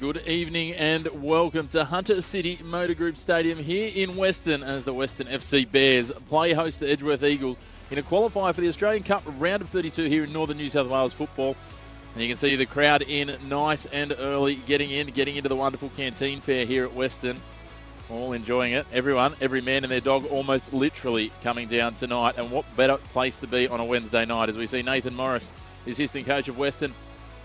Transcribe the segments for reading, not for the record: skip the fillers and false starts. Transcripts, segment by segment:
Good evening and welcome to Hunter City Motor Group Stadium here in Weston as the Weston FC Bears play host to Edgeworth Eagles in a qualifier for the Australian Cup round of 32 here in Northern New South Wales football. And you can see the crowd in nice and early, getting into the wonderful canteen fare here at Weston. All enjoying it. Everyone, every man and their dog almost literally coming down tonight. And what better place to be on a Wednesday night as we see Nathan Morris, the assistant coach of Weston,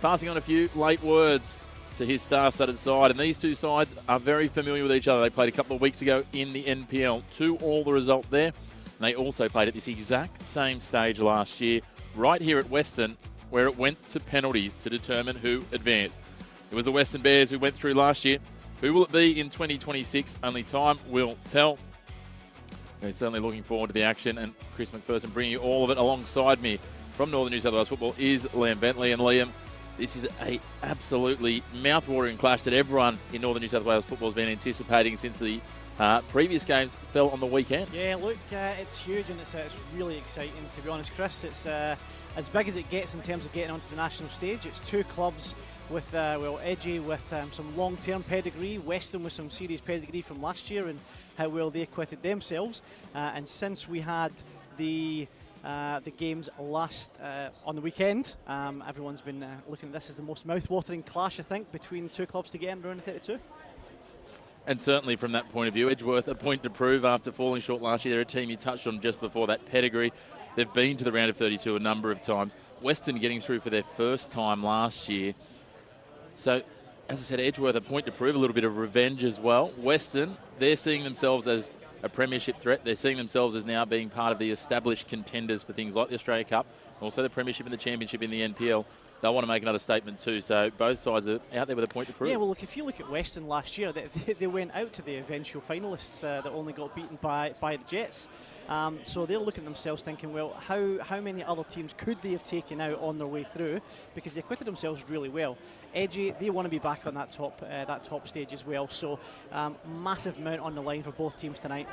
passing on a few late words to his star-studded side. And these two sides are very familiar with each other. They played a couple of weeks ago in the NPL. 2-2 the result there. And they also played at this exact same stage last year, right here at Weston, where it went to penalties to determine who advanced. It was the Weston Bears who went through last year. Who will it be in 2026? Only time will tell. We're certainly looking forward to the action, and Chris McPherson bringing you all of it alongside me from Northern New South Wales football is Liam Bentley. And Liam, this is a absolutely mouth-watering clash that everyone in Northern New South Wales football has been anticipating since the previous games fell on the weekend. Yeah, look, it's huge and it's really exciting, to be honest, Chris. It's as big as it gets in terms of getting onto the national stage. It's two clubs with, Edgy with some long-term pedigree, Weston with some serious pedigree from last year and how well they acquitted themselves. And since we had the games last on the weekend, everyone's been looking at this as the most mouth-watering clash, I think, between two clubs to get in round of 32. And certainly from that point of view, Edgeworth a point to prove after falling short last year. They're a team you touched on just before that pedigree. They've been to the round of 32 a number of times. Weston getting through for their first time last year. So, as I said, Edgeworth a point to prove, a little bit of revenge as well. Weston, they're seeing themselves as a premiership threat. They're seeing themselves as now being part of the established contenders for things like the Australia Cup, also the premiership and the championship in the NPL. They'll want to make another statement too. So both sides are out there with a point to prove. Yeah, well, look, if you look at Weston last year, they went out to the eventual finalists that only got beaten by the Jets. So they're looking at themselves thinking, well, how many other teams could they have taken out on their way through? Because they acquitted themselves really well. Edgy, they want to be back on that top stage as well. So massive amount on the line for both teams tonight.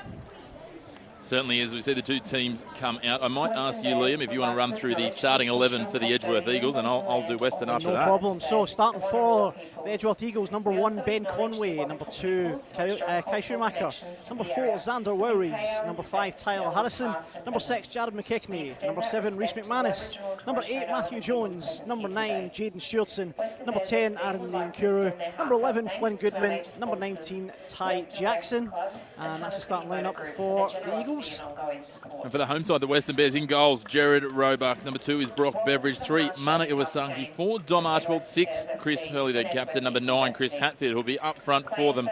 Certainly, as we see the two teams come out. I might ask you, Liam, if you want to run through the starting 11 for the Edgeworth Eagles, and I'll do Weston after that. No problem. So starting for the Edgeworth Eagles, number 1, Ben Conway. Number 2, Kai Schumacher. Number 4, Xander Wowries. Number 5, Tyler Harrison. Number 6, Jared McKechnie. Number 7, Rhys McManus. Number 8, Matthew Jones. Number 9, Jaden Stewartson. Number 10, Aaron Ninkuru. Number 11, Flynn Goodman. Number 19, Ty Jackson. And that's the starting lineup for the Eagles. And for the home side, the Western Bears in goals, Jared Roebuck. Number 2 is Brock Beveridge. 3, Mana Iwasangi. 4, Dom Archibald. 6, Chris Hurley, their captain. Number 9, Chris Hatfield, who'll be up front for them.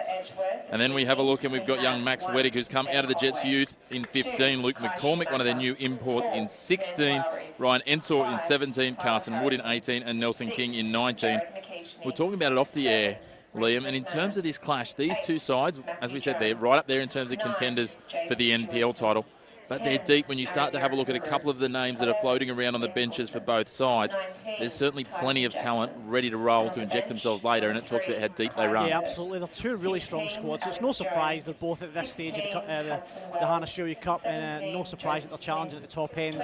And then we have a look, and we've got young Max Weddick, who's come out of the Jets youth in 15. Luke McCormick, one of their new imports, in 16. Ryan Ensor in 17. Carson Wood in 18. And Nelson King in 19. We're talking about it off the air, Liam, and in terms of this clash, these two sides, as we said, they're right up there in terms of contenders for the NPL title, but they're deep. When you start to have a look at a couple of the names that are floating around on the benches for both sides, there's certainly plenty of talent ready to roll to inject themselves later, and it talks about how deep they run. Yeah, absolutely. They're two really strong squads. It's no surprise they're both at this stage of the Hahn Australia Cup, and no surprise that they're challenging at the top end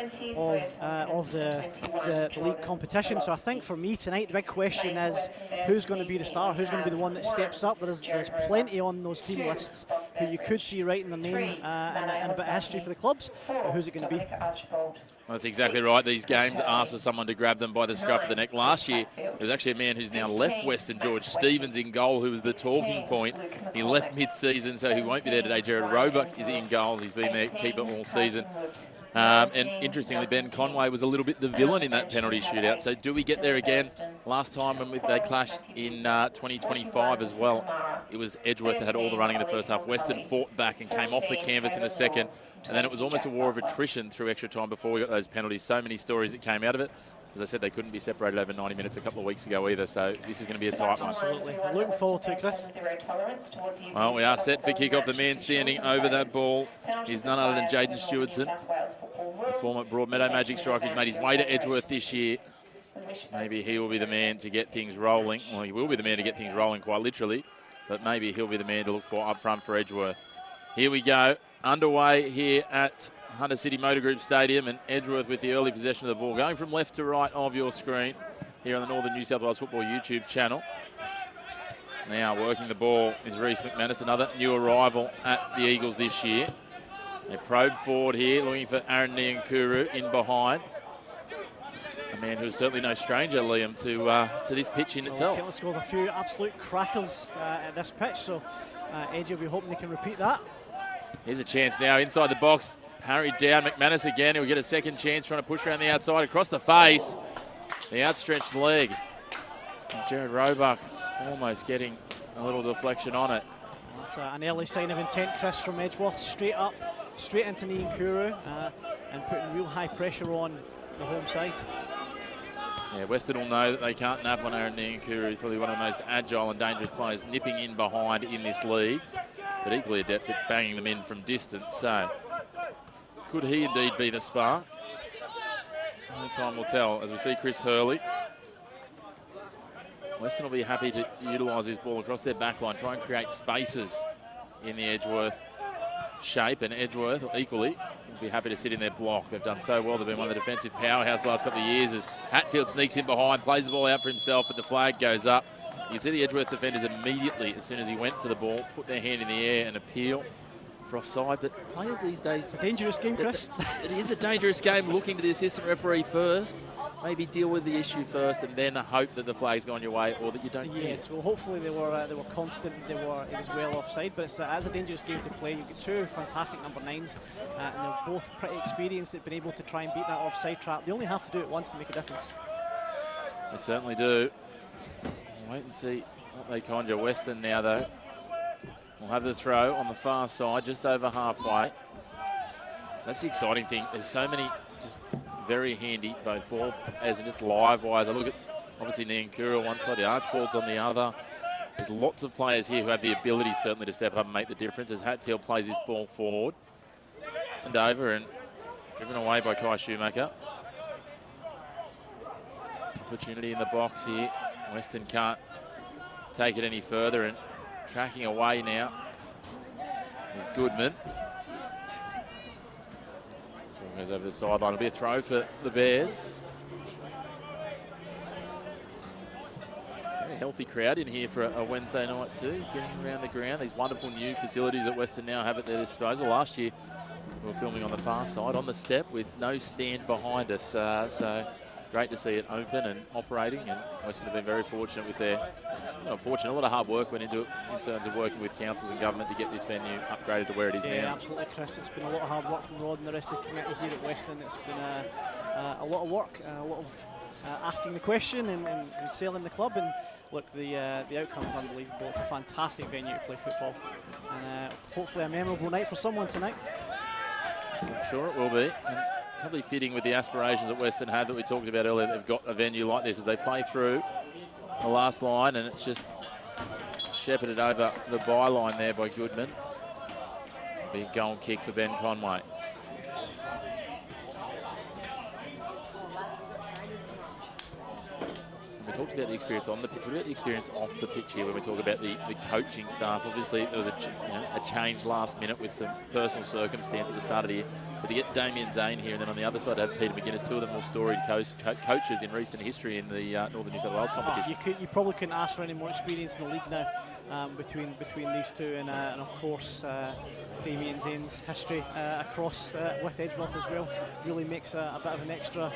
of the league competition. So I think for me tonight, the big question is who's going to be the star, who's going to be the one that steps up. There's plenty on those team lists who you could see writing their name and a bit of history for the club. But who's it going to be? Well, that's exactly right. These games ask for someone to grab them by the scruff of the neck. Last year, there was actually a man who's now left Western, George Stevens, in goal, who was the talking point. He left mid-season, so he won't be there today. Jared Roebuck is in goals. He's been their keeper all season. And interestingly, Ben Conway was a little bit the villain in that penalty shootout. So do we get there again? Last time when they clashed in 2025 as well, it was Edgeworth that had all the running in the first half. Weston fought back and came off the canvas in the second. And then it was almost a war of attrition through extra time before we got those penalties. So many stories that came out of it. As I said, they couldn't be separated over 90 minutes a couple of weeks ago either, so this is going to be a tight one. Absolutely. Looking forward to it, Chris. Well, we are set for kick-off. The man standing over that ball is none other than Jaden Stewartson, the former Broadmeadow Magic striker who's made his way to Edgeworth this year. Maybe he will be the man to get things rolling. Well, he will be the man to get things rolling, quite literally, but maybe he'll be the man to look for up front for Edgeworth. Here we go. Underway here at Hunter City Motor Group Stadium, and Edgeworth with the early possession of the ball. Going from left to right of your screen here on the Northern New South Wales Football YouTube channel. Now working the ball is Reece McManus, another new arrival at the Eagles this year. They probe forward here, looking for Aaron Niankuru in behind. A man who's certainly no stranger, Liam, to this pitch in itself. He's scored a few absolute crackers at this pitch, so Edgy will be hoping they can repeat that. Here's a chance now inside the box. Parried down, McManus again. He'll get a second chance trying to push around the outside, across the face. The outstretched leg. And Jared Roebuck almost getting a little deflection on it. That's an early sign of intent, Chris, from Edgeworth. Straight up, straight into Niankuru, and putting real high pressure on the home side. Yeah, Weston will know that they can't nap on Aaron Niankuru. He's probably one of the most agile and dangerous players nipping in behind in this league, but equally adept at banging them in from distance. So, could he indeed be the spark? Only time will tell as we see Chris Hurley. Weston will be happy to utilise his ball across their back line, try and create spaces in the Edgeworth shape, and Edgeworth equally will be happy to sit in their block. They've done so well. They've been one of the defensive powerhouse the last couple of years as Hatfield sneaks in behind, plays the ball out for himself, but the flag goes up. You can see the Edgeworth defenders immediately, as soon as he went for the ball, put their hand in the air and appeal for offside. But players these days... It's a dangerous game, Chris. It is a dangerous game, looking to the assistant referee first. Maybe deal with the issue first and then hope that the flag's gone your way or that you don't get it. Well, hopefully they were confident it was well offside, but it's a dangerous game to play. You've got two fantastic number 9s, and they're both pretty experienced. They've been able to try and beat that offside trap. They only have to do it once to make a difference. They certainly do. We'll wait and see what they conjure. Weston now, though, will have the throw on the far side, just over halfway. That's the exciting thing. There's so many just very handy, both ball as and just live-wise. I look at, obviously, Niankuru on one side, the Archibald's on the other. There's lots of players here who have the ability, certainly, to step up and make the difference as Hatfield plays his ball forward. Turned over and driven away by Kai Shoemaker. Opportunity in the box here. Weston can't take it any further, and tracking away now is Goodman. Goes over the sideline. It'll be a throw for the Bears. Very healthy crowd in here for a Wednesday night too, getting around the ground. These wonderful new facilities that Weston now have at their disposal. Last year we were filming on the far side, on the step, with no stand behind us. So great to see it open and operating, and Weston have been very fortunate with their, not fortunate, a lot of hard work went into it in terms of working with councils and government to get this venue upgraded to where it is now. Yeah, absolutely, Chris. It's been a lot of hard work from Rod and the rest of the committee here at Weston. It's been a lot of work, a lot of asking the question and selling the club, and look, the outcome is unbelievable. It's a fantastic venue to play football, and hopefully a memorable night for someone tonight. So I'm sure it will be. And probably fitting with the aspirations that Weston had that we talked about earlier. They've got a venue like this as they play through the last line, and it's just shepherded over the byline there by Goodman. Big goal kick for Ben Conway. We talked about the experience on the pitch. What about the experience off the pitch here when we talk about the coaching staff? Obviously, there was a change last minute with some personal circumstance at the start of the year. But to get Damien Zane here, and then on the other side have Peter McGuinness, two of the more storied coaches in recent history in the Northern New South Wales competition. You probably couldn't ask for any more experience in the league now between these two, and of course Damien Zane's history across with Edgeworth as well really makes a bit of an extra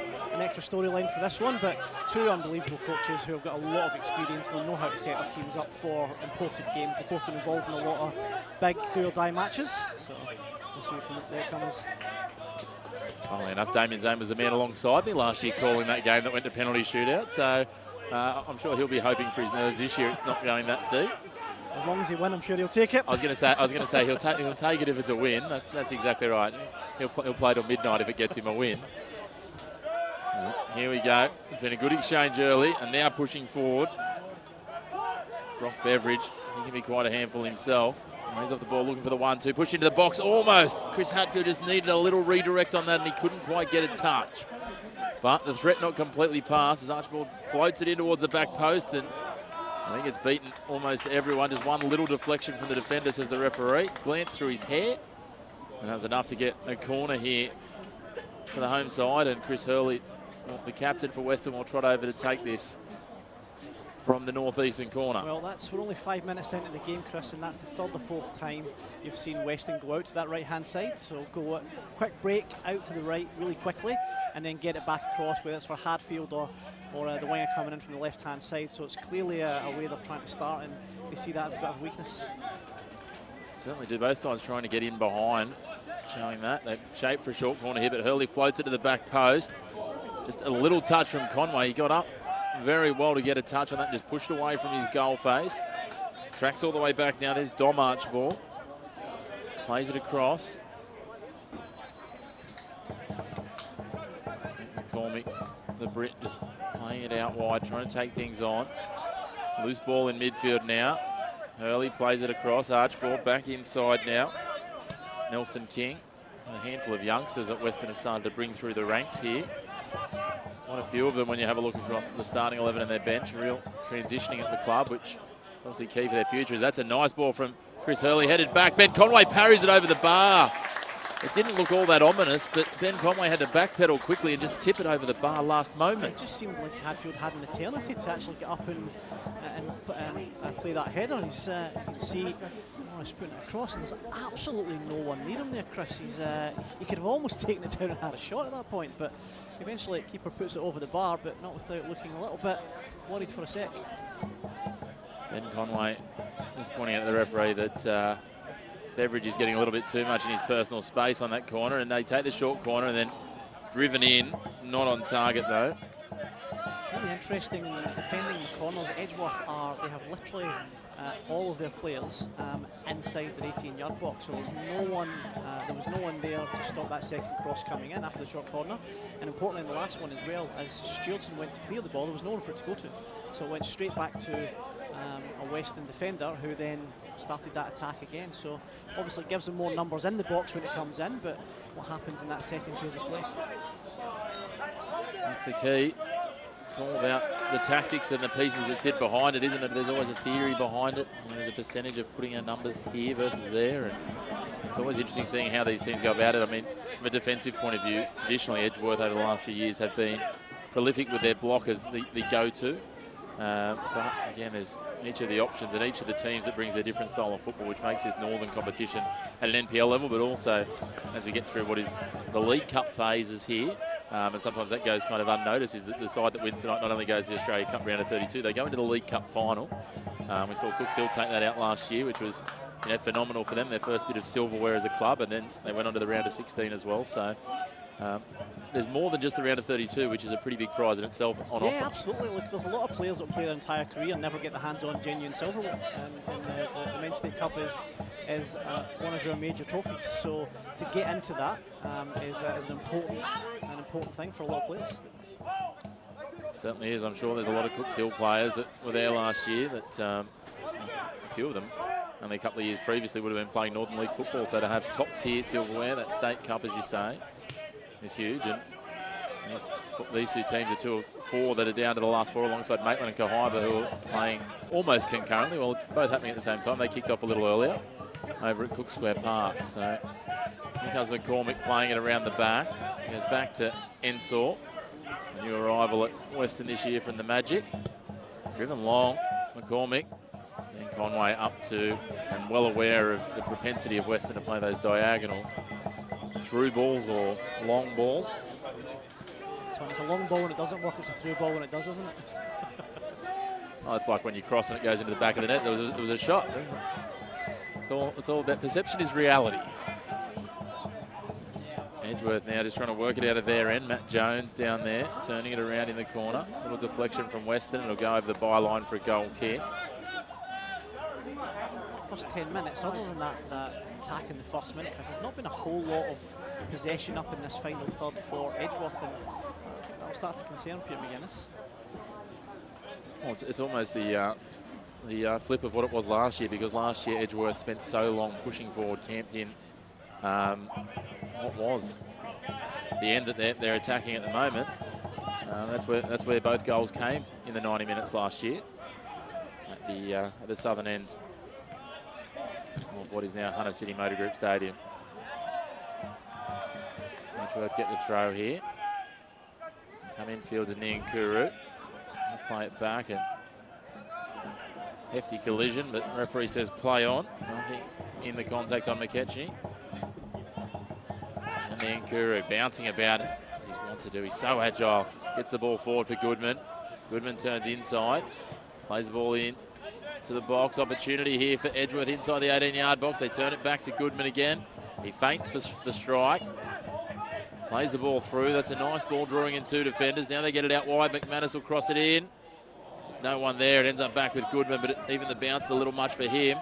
storyline for this one. But two unbelievable coaches who have got a lot of experience. They'll know how to set their teams up for important games. They've both been involved in a lot of big do-or-die matches. So we'll see what the outcome is. Funnily enough, Damien Zane was the man alongside me last year calling that game that went to penalty shootout. So I'm sure he'll be hoping for his nerves this year. It's not going that deep. As long as he wins, I'm sure he'll take it. I was going to say he'll take it if it's a win. That's exactly right. He'll play till midnight if it gets him a win. Here we go. It's been a good exchange early, and now pushing forward. Brock Beveridge, he can be quite a handful himself. He's off the ball looking for the 1-2. Push into the box almost. Chris Hatfield just needed a little redirect on that, and he couldn't quite get a touch. But the threat not completely passed as Archibald floats it in towards the back post, and I think it's beaten almost everyone. Just one little deflection from the defender, says the referee. Glanced through his hair, and that was enough to get a corner here for the home side. And Chris Hurley, the captain for Weston, will trot over to take this from the northeastern corner. Well, we're only 5 minutes into the game, Chris, and that's the third or fourth time you've seen Weston go out to that right-hand side. So go quick break out to the right really quickly, and then get it back across, whether it's for Hadfield or the winger coming in from the left-hand side. So it's clearly a way they're trying to start, and they see that as a bit of a weakness. Certainly do. Both sides trying to get in behind, showing that. They've shaped for a short corner here, but Hurley floats it to the back post. Just a little touch from Conway. He got up very well to get a touch on that, just pushed away from his goal face. Tracks all the way back now. There's Dom Archibald. Plays it across. McCormick, the Brit, just playing it out wide, trying to take things on. Loose ball in midfield now. Hurley plays it across. Archibald back inside now. Nelson King. A handful of youngsters at Weston have started to bring through the ranks here. Quite a few of them when you have a look across the starting 11 and their bench. Real transitioning at the club, which is obviously key for their futures. That's a nice ball from Chris Hurley, headed back. Ben Conway parries it over the bar. It didn't look all that ominous, but Ben Conway had to backpedal quickly and just tip it over the bar last moment. It just seemed like Hadfield had an eternity to actually get up and play that header. You can see Morris putting it across, and there's absolutely no one near him there, Chris. He could have almost taken it down and had a shot at that point, but eventually the keeper puts it over the bar, but not without looking a little bit worried for a sec. Ben Conway just pointing out to the referee that Beveridge is getting a little bit too much in his personal space on that corner, and they take the short corner and then driven in, not on target though. It's really interesting in the defending the corners. Edgeworth they have literally all of their players inside their 18-yard box, so there was no one there to stop that second cross coming in after the short corner. And importantly in the last one as well, as Stewardson went to clear the ball, there was no one for it to go to. So it went straight back to a Weston defender who then started that attack again. So obviously it gives them more numbers in the box when it comes in, but what happens in that second phase of play? That's the key. It's all about the tactics and the pieces that sit behind it, isn't it? There's always a theory behind it. There's a percentage of putting our numbers here versus there, and it's always interesting seeing how these teams go about it. I mean, from a defensive point of view, traditionally Edgeworth over the last few years have been prolific with their block as the go-to. But again, there's each of the options and each of the teams that brings their different style of football, which makes this northern competition at an NPL level, but also as we get through what is the League Cup phases here, and sometimes that goes kind of unnoticed, is that the side that wins tonight not only goes to the Australia Cup round of 32, they go into the League Cup final. We saw Cooks Hill take that out last year, which was phenomenal for them, their first bit of silverware as a club, and then they went on to the round of 16 as well. So there's more than just the round of 32, which is a pretty big prize in itself on offer. Yeah, absolutely. Look, there's a lot of players that play their entire career and never get their hands on genuine silverware, and the Men's State Cup is one of your major trophies. So to get into that is an important thing for a lot of players. Certainly is. I'm sure there's a lot of Cooks Hill players that were there last year that a few of them only a couple of years previously would have been playing Northern League football. So to have top tier silverware, that State Cup, as you say, is huge. And these two teams are 2 of 4 that are down to the last 4 alongside Maitland and Cohiba, who are playing almost concurrently. Well, it's both happening at the same time. They kicked off a little earlier over at Cook Square Park. So here comes McCormick playing it around the back. He goes back to Ensor, a new arrival at Weston this year from the Magic. Driven long, McCormick. Then Conway up to, and well aware of the propensity of Weston to play those diagonal through balls or long balls. So when it's a long ball and it doesn't work, it's a through ball when it does, isn't it? Oh, it's like when you cross and it goes into the back of the net. It was a shot. It's all about perception is reality. Edgeworth now just trying to work it out of their end. Matt Jones down there, turning it around in the corner. A little deflection from Weston. It'll go over the byline for a goal kick. First 10 minutes, other than that attack in the first minute, because there's not been a whole lot of possession up in this final third for Edgeworth, and I think that'll start to concern Pierre McGuinness. Well, it's almost the flip of what it was last year, because last year Edgeworth spent so long pushing forward, camped in what was the end that they're attacking at the moment. That's where both goals came in the 90 minutes last year at the southern end of what is now Hunter City Motor Group Stadium. Edgeworth get the throw here. Come infield to Niankuru. Play it back, and hefty collision, but the referee says play on. Nothing in the contact on McKechnie. And then Nkuru bouncing about it, as he's wont to do. He's so agile. Gets the ball forward for Goodman. Goodman turns inside, plays the ball in to the box. Opportunity here for Edgeworth inside the 18-yard box. They turn it back to Goodman again. He feints for the strike. Plays the ball through. That's a nice ball, drawing in two defenders. Now they get it out wide. McManus will cross it in. There's no one there. It ends up back with Goodman, but even the bounce is a little much for him.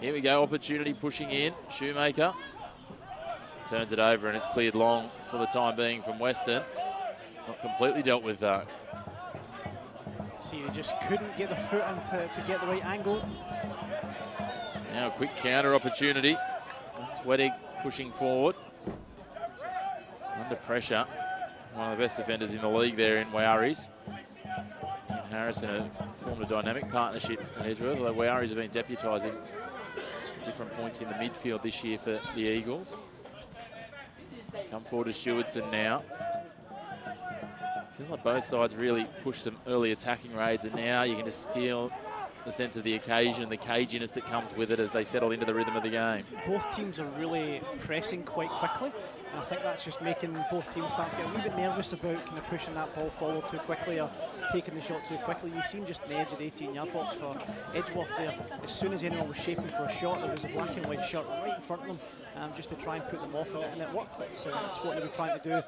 Here we go. Opportunity pushing in. Shoemaker turns it over, and it's cleared long for the time being from Weston. Not completely dealt with, though. See, he just couldn't get the foot in to get the right angle. Now a quick counter opportunity. That's Weddig pushing forward. Under pressure. One of the best defenders in the league there in Wayaris. And Harrison have formed a dynamic partnership at Edgeworth, although Wayaris have been deputising different points in the midfield this year for the Eagles. Come forward to Stewardson now. Feels like both sides really pushed some early attacking raids, and now you can just feel the sense of the occasion, the caginess that comes with it as they settle into the rhythm of the game. Both teams are really pressing quite quickly, and I think that's just making both teams start to get a wee bit nervous about kind of pushing that ball forward too quickly or taking the shot too quickly. You've seen just the edge of the 18-yard box for Edgeworth there. As soon as anyone was shaping for a shot, there was a black and white shirt right in front of them, just to try and put them off, and it worked. It's what they were trying to do,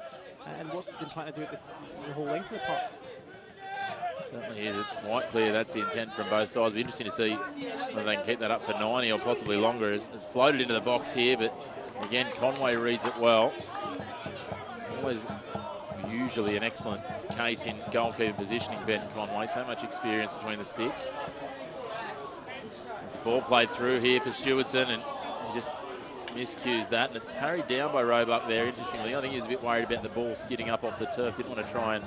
and what they've been trying to do at the whole length of the park. Certainly is. It's quite clear that's the intent from both sides. It'll be interesting to see whether they can keep that up for 90 or possibly longer. It's floated into the box here, but again, Conway reads it well. Always usually an excellent case in goalkeeper positioning, Ben Conway. So much experience between the sticks. There's the ball played through here for Stewardson, and he just miscues that, and it's parried down by Roebuck there. Interestingly, I think he was a bit worried about the ball skidding up off the turf. Didn't want to try and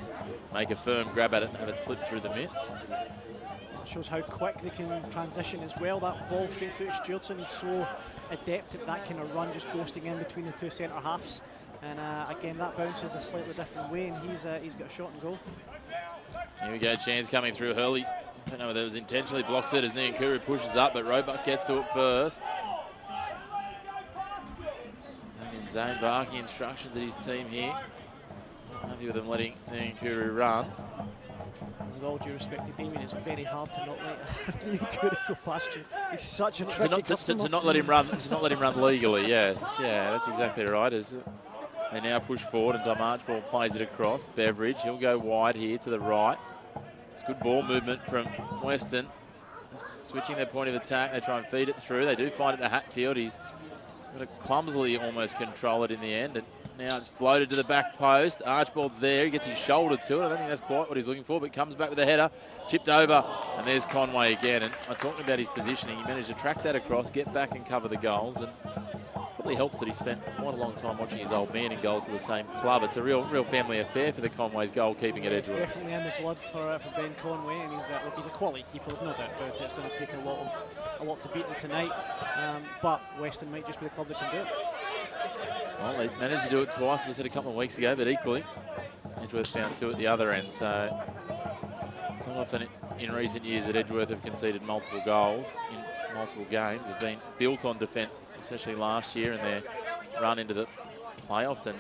make a firm grab at it and have it slip through the mitts. Shows how quick they can transition as well. That ball straight through to Stewardson. He's so adept at that kind of run, just ghosting in between the two centre halves. And again, that bounces a slightly different way, and he's got a shot and goal. Here we go, chance coming through. Hurley, I don't know whether it was intentionally, blocks it as Nkuru pushes up, but Roebuck gets to it first. Zane barking instructions at his team here. Happy with them letting Nkuru run. With all due respect to Damien, it's very hard to not let Nkuru go past you. He's such a tricky customer. To not let him run. To not let him run legally. Yes, yeah, that's exactly right. As they now push forward, and Archibald plays it across. Beveridge, he'll go wide here to the right. It's good ball movement from Weston. Just switching their point of attack. They try and feed it through. They do find it to Hatfield. He's going to clumsily almost control it in the end, and now it's floated to the back post. Archibald's there, he gets his shoulder to it. I don't think that's quite what he's looking for, but comes back with a header, chipped over, and there's Conway again. And I'm talking about his positioning. He managed to track that across, get back and cover the goals, and probably helps that he spent quite a long time watching his old man in goals for the same club. It's a real family affair for the Conways goalkeeping at Edgeworth. It's definitely in the blood for Ben Conway, and he's a quality keeper, there's no doubt about it. It's going to take a lot to beat him tonight, but Weston might just be the club that can do it. Well, they managed to do it twice, as I said a couple of weeks ago, but equally, Edgeworth found two at the other end. So it's not often in recent years that Edgeworth have conceded multiple goals in multiple games. Have been built on defence, especially last year, and their run into the playoffs and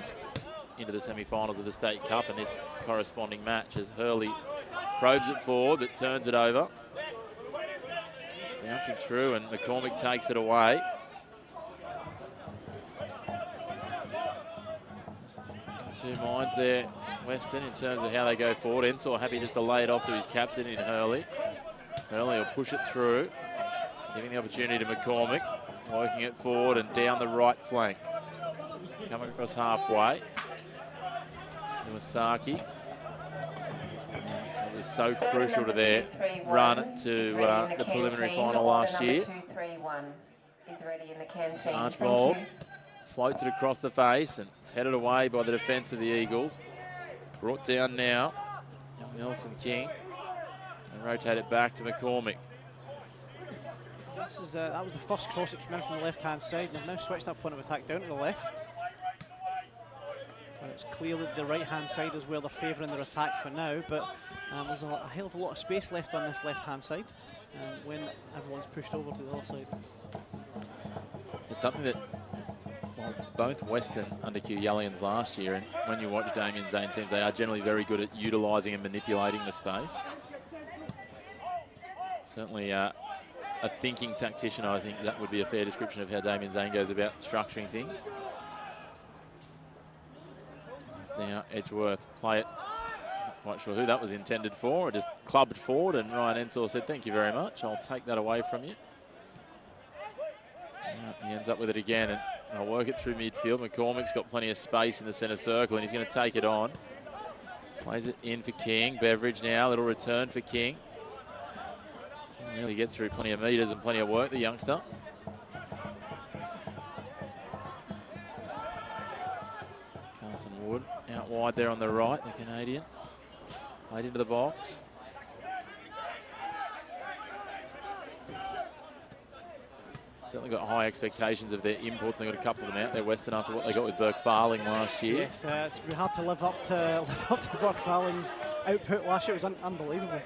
into the semi-finals of the State Cup, and this corresponding match as Hurley probes it forward but turns it over. Bouncing through, and McCormick takes it away. Two minds there, Weston, in terms of how they go forward. Ensor happy just to lay it off to his captain in Hurley. Hurley will push it through, giving the opportunity to McCormick, working it forward and down the right flank. Coming across halfway. Iwasaki. It was so crucial to their run to the preliminary final last year. Archibald floats it across the face, and it's headed away by the defence of the Eagles. Brought down now, Nelson King, and rotate it back to McCormick. That was the first cross that came in from the left-hand side, and they've now switched that point of attack down to the left. But it's clear that the right-hand side is where they're favouring their attack for now, but there's a hell of a lot of space left on this left-hand side. when everyone's pushed over to the other side. It's something that, well, both Weston under Q Yellians last year, and when you watch Damien Zane teams, they are generally very good at utilising and manipulating the space. Certainly a thinking tactician, I think that would be a fair description of how Damien Zane goes about structuring things. It's now Edgeworth play it. Not quite sure who that was intended for. It just clubbed forward, and Ryan Ensor said, "Thank you very much. I'll take that away from you." Now he ends up with it again, and they'll work it through midfield. McCormick's got plenty of space in the centre circle, and he's going to take it on. Plays it in for King. Beveridge now, little return for King. King really gets through plenty of metres and plenty of work, the youngster. Carson Wood out wide there on the right, the Canadian. Played into the box. Certainly got high expectations of their imports. They got a couple of them out there, Weston, after what they got with Burke Farling last year. Yes, it's been hard to live up to Burke Farling's output last year. It was unbelievable.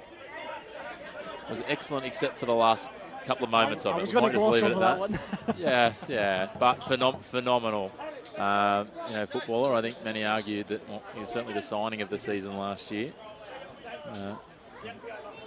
It was excellent, except for the last couple of moments of it. I was going to gloss over that one. Yes, yeah, but phenomenal. You know, footballer. I think many argued that, well, he was certainly the signing of the season last year.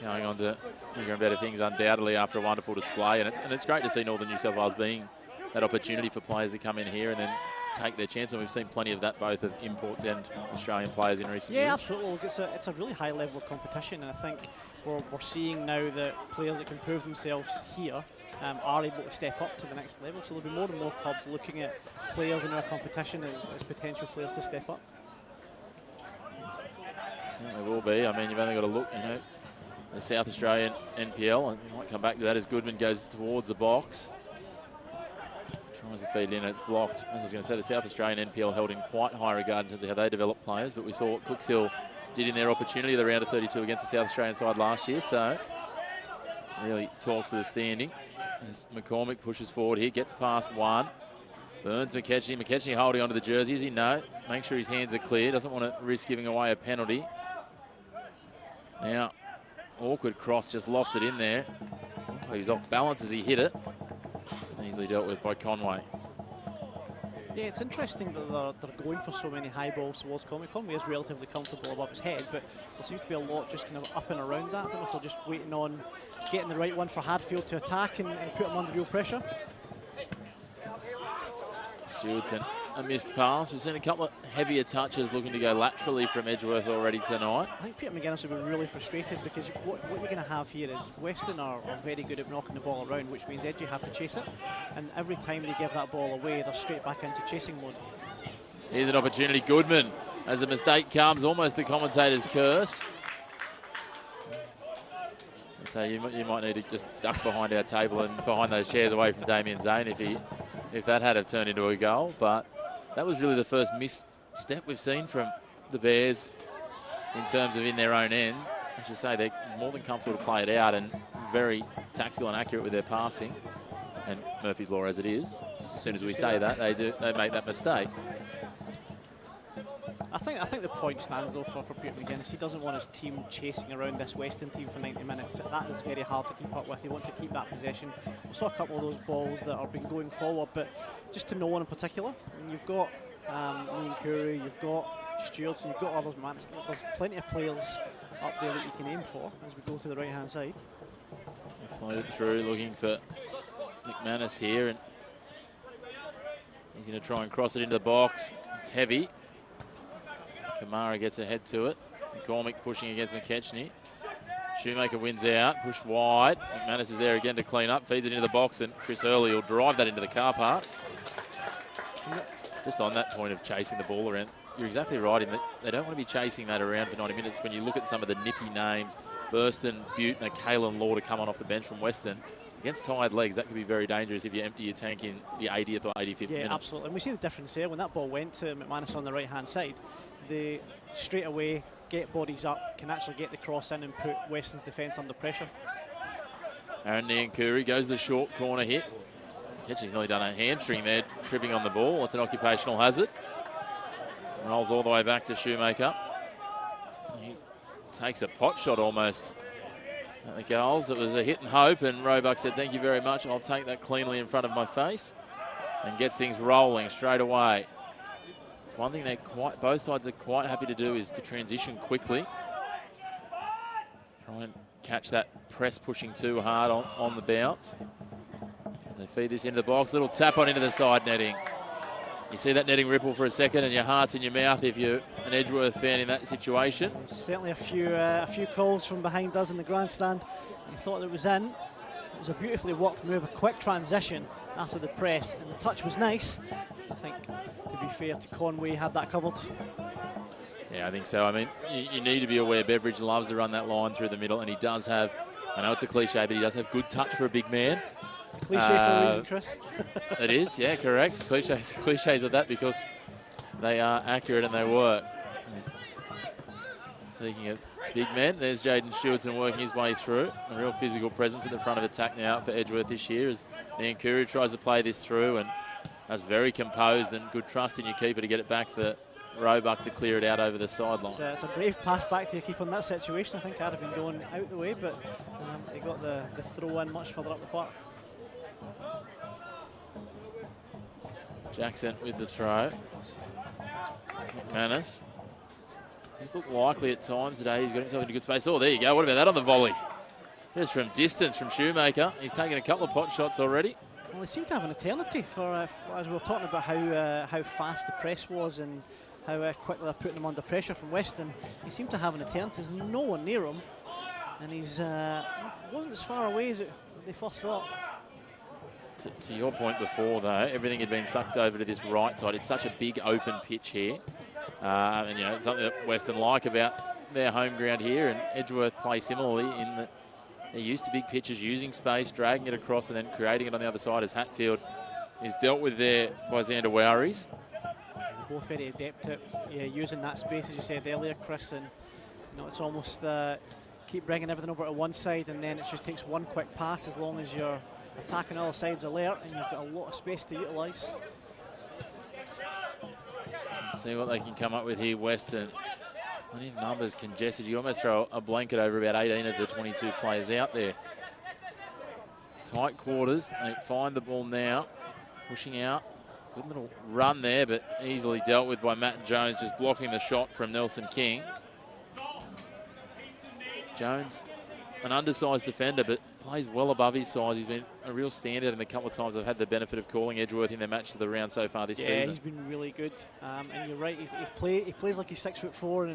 Going on to bigger and better things undoubtedly after a wonderful display, and it's great to see Northern New South Wales being that opportunity for players to come in here and then take their chance, and we've seen plenty of that both of imports and Australian players in recent years. Yeah, absolutely. It's a really high level of competition, and I think we're seeing now that players that can prove themselves here are able to step up to the next level, so there'll be more and more clubs looking at players in our competition as potential players to step up. Certainly will be. I mean, you've only got to look, you know, the South Australian NPL, and we might come back to that as Goodman goes towards the box. Tries to feed in, it's blocked. As I was going to say, the South Australian NPL held in quite high regard in terms of how they develop players, but we saw what Cookshill did in their opportunity, the round of 32 against the South Australian side last year, so really talks to the standing. As McCormick pushes forward here, gets past one. Burns McKechnie. McKechnie holding onto the jersey. Is he? No. Make sure his hands are clear. Doesn't want to risk giving away a penalty. Now, awkward cross, just lofted in there. He was off balance as he hit it. And easily dealt with by Conway. Yeah, it's interesting that they're going for so many high balls towards Conway. Conway is relatively comfortable above his head, but there seems to be a lot just kind of up and around that. I don't know if they're just waiting on getting the right one for Hadfield to attack and put him under real pressure. Stewardson, a missed pass. We've seen a couple of heavier touches looking to go laterally from Edgeworth already tonight. I think Peter McGuinness will be really frustrated because what you're going to have here is Weston are very good at knocking the ball around, which means Edgy have to chase it. And every time they give that ball away, they're straight back into chasing mode. Here's an opportunity. Goodman, as the mistake comes, almost the commentator's curse. So you might need to just duck behind our table and behind those chairs away from Damien Zane if that had have turned into a goal. But that was really the first misstep we've seen from the Bears in terms of in their own end. I should say they're more than comfortable to play it out and very tactical and accurate with their passing. And Murphy's Law as it is, as soon as we say that, they make that mistake. I think the point stands though for Peter McGuinness. He doesn't want his team chasing around this Weston team for 90 minutes. That is very hard to keep up with. He wants to keep that possession. We saw a couple of those balls that have been going forward, but just to no one in particular. And you've got Ian Curry, you've got Stewards, and you've got others, man. There's plenty of players up there that you can aim for as we go to the right-hand side. Floated through, looking for McManus here, and he's going to try and cross it into the box. It's heavy. Kamara gets ahead to it. McCormick pushing against McKechnie. Shoemaker wins out, pushed wide. McManus is there again to clean up, feeds it into the box, and Chris Hurley will drive that into the car park. Just on that point of chasing the ball around, you're exactly right in that they don't want to be chasing that around for 90 minutes. When you look at some of the nippy names, Burston, Butner, Kalen Law to come on off the bench from Weston, against tired legs, that could be very dangerous if you empty your tank in the 80th or 85th minute. Yeah, absolutely. And we see the difference there. When that ball went to McManus on the right-hand side, they straight away get bodies up, can actually get the cross in and put Weston's defence under pressure. Aaron Niankuri goes the short corner hit. Ketchy's nearly done a hamstring there, tripping on the ball. It's an occupational hazard. Rolls all the way back to Shoemaker. He takes a pot shot almost At the goals, it was a hit and hope, and Roebuck said, thank you very much, I'll take that cleanly in front of my face, and gets things rolling straight away. It's one thing both sides are quite happy to do is to transition quickly. Try and catch that press pushing too hard on the bounce. As they feed this into the box, little tap on into the side netting. You see that netting ripple for a second and your heart's in your mouth if you're an Edgeworth fan in that situation. Certainly a few calls from behind us in the grandstand. You thought it was in. It was a beautifully worked move, a quick transition after the press, and the touch was nice. I think, to be fair to Conway, had that covered. Yeah, I think so. I mean, you need to be aware Beveridge loves to run that line through the middle, and he does have, I know it's a cliche, but he does have good touch for a big man. It's a cliche for a reason, Chris. It is, yeah, correct. Cliches of that because they are accurate and they work. Speaking of big men, there's Jaden Stewartson working his way through. A real physical presence at the front of attack now for Edgeworth this year as Nankuru tries to play this through, and that's very composed and good trust in your keeper to get it back for Roebuck to clear it out over the sideline. It's a brave pass back to your keeper in that situation. I think I'd have been going out the way, but they got the throw in much further up the park. Jackson with the throw. McManus. He's looked likely at times today. He's got himself into good space. Oh, there you go. What about that on the volley? Just from distance from Shoemaker. He's taken a couple of pot shots already. Well, they seem to have an eternity for as we were talking about how fast the press was and how quickly they're putting them under pressure from Weston. He seemed to have an eternity. There's no one near him, and he's wasn't as far away as they first thought. To your point before, though, everything had been sucked over to this right side. It's such a big open pitch here. And, you know, it's something that Weston like about their home ground here, and Edgeworth play similarly in that they're used to big pitches, using space, dragging it across and then creating it on the other side as Hatfield is dealt with there by Xander Wowries. They're both very adept at using that space, as you said earlier, Chris, and you know, it's almost keep bringing everything over to one side and then it just takes one quick pass as long as you're attacking all sides alert and you've got a lot of space to utilise. Let's see what they can come up with here, Weston. Plenty of numbers congested. You almost throw a blanket over about 18 of the 22 players out there. Tight quarters. They find the ball now. Pushing out. Good little run there, but easily dealt with by Matt Jones, just blocking the shot from Nelson King. Jones, an undersized defender, but plays well above his size. He's been a real standout in the couple of times I've had the benefit of calling Edgeworth in their matches of the round so far this season. Yeah, he's been really good. And you're right, he plays like he's 6'4"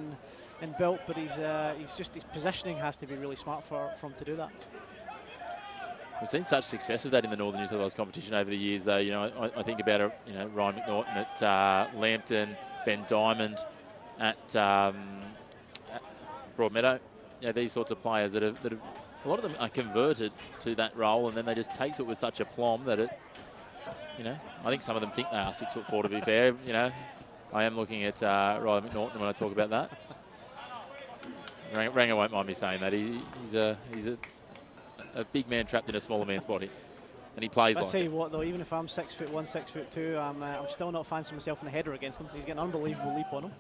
and built, but he's just, his positioning has to be really smart for him to do that. We've seen such success of that in the Northern New South Wales competition over the years, though. You know, I think about Ryan McNaughton at Lambton, Ben Diamond at Broadmeadow. Yeah, these sorts of players that have a lot of them are converted to that role, and then they just take to it with such aplomb that it, I think some of them think they are 6'4", to be fair. I am looking at Ryan McNaughton when I talk about that. Ranger won't mind me saying that. He's a big man trapped in a smaller man's body, and he plays like it. I'll tell you what, though, even if I'm 6'1", 6'2", I'm still not fancying myself in the header against him. He's got an unbelievable leap on him.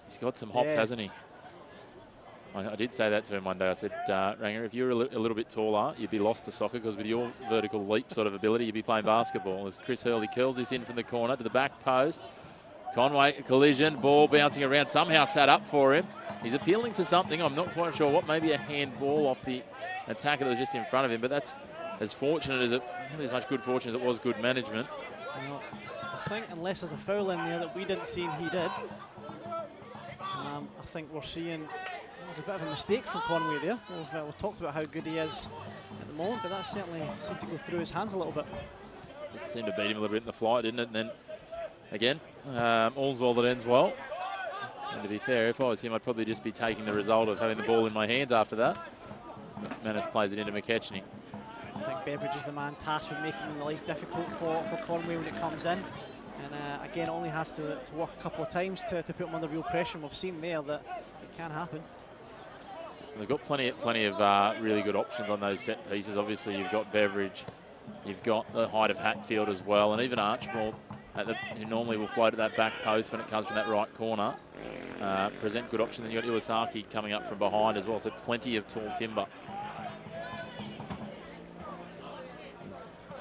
He's got some hops, hasn't he? I did say that to him one day. I said, Ranger, if you were a little bit taller, you'd be lost to soccer, because with your vertical leap sort of ability, you'd be playing basketball. As Chris Hurley curls this in from the corner to the back post. Conway, a collision, ball bouncing around, somehow sat up for him. He's appealing for something. I'm not quite sure what. Maybe a handball off the attacker that was just in front of him, but that's as fortunate as as much good fortune as it was good management. Well, I think unless there's a foul in there that we didn't see and he did, I think we're seeing there's a bit of a mistake from Conway there. We've talked about how good he is at the moment, but that certainly seemed to go through his hands a little bit. Just seemed to beat him a little bit in the flight, didn't it? And then, again, all's well that ends well. And to be fair, if I was him, I'd probably just be taking the result of having the ball in my hands after that. As Manus plays it into McKechnie. I think Beveridge is the man tasked with making the life difficult for Conway when it comes in. And again, only has to work a couple of times to put him under real pressure. And we've seen there that it can happen. They've got plenty of really good options on those set pieces. Obviously, you've got Beveridge, you've got the height of Hatfield as well, and even Archibald, who normally will float at that back post when it comes from that right corner, present good options. Then you've got Iwasaki coming up from behind as well, so plenty of tall timber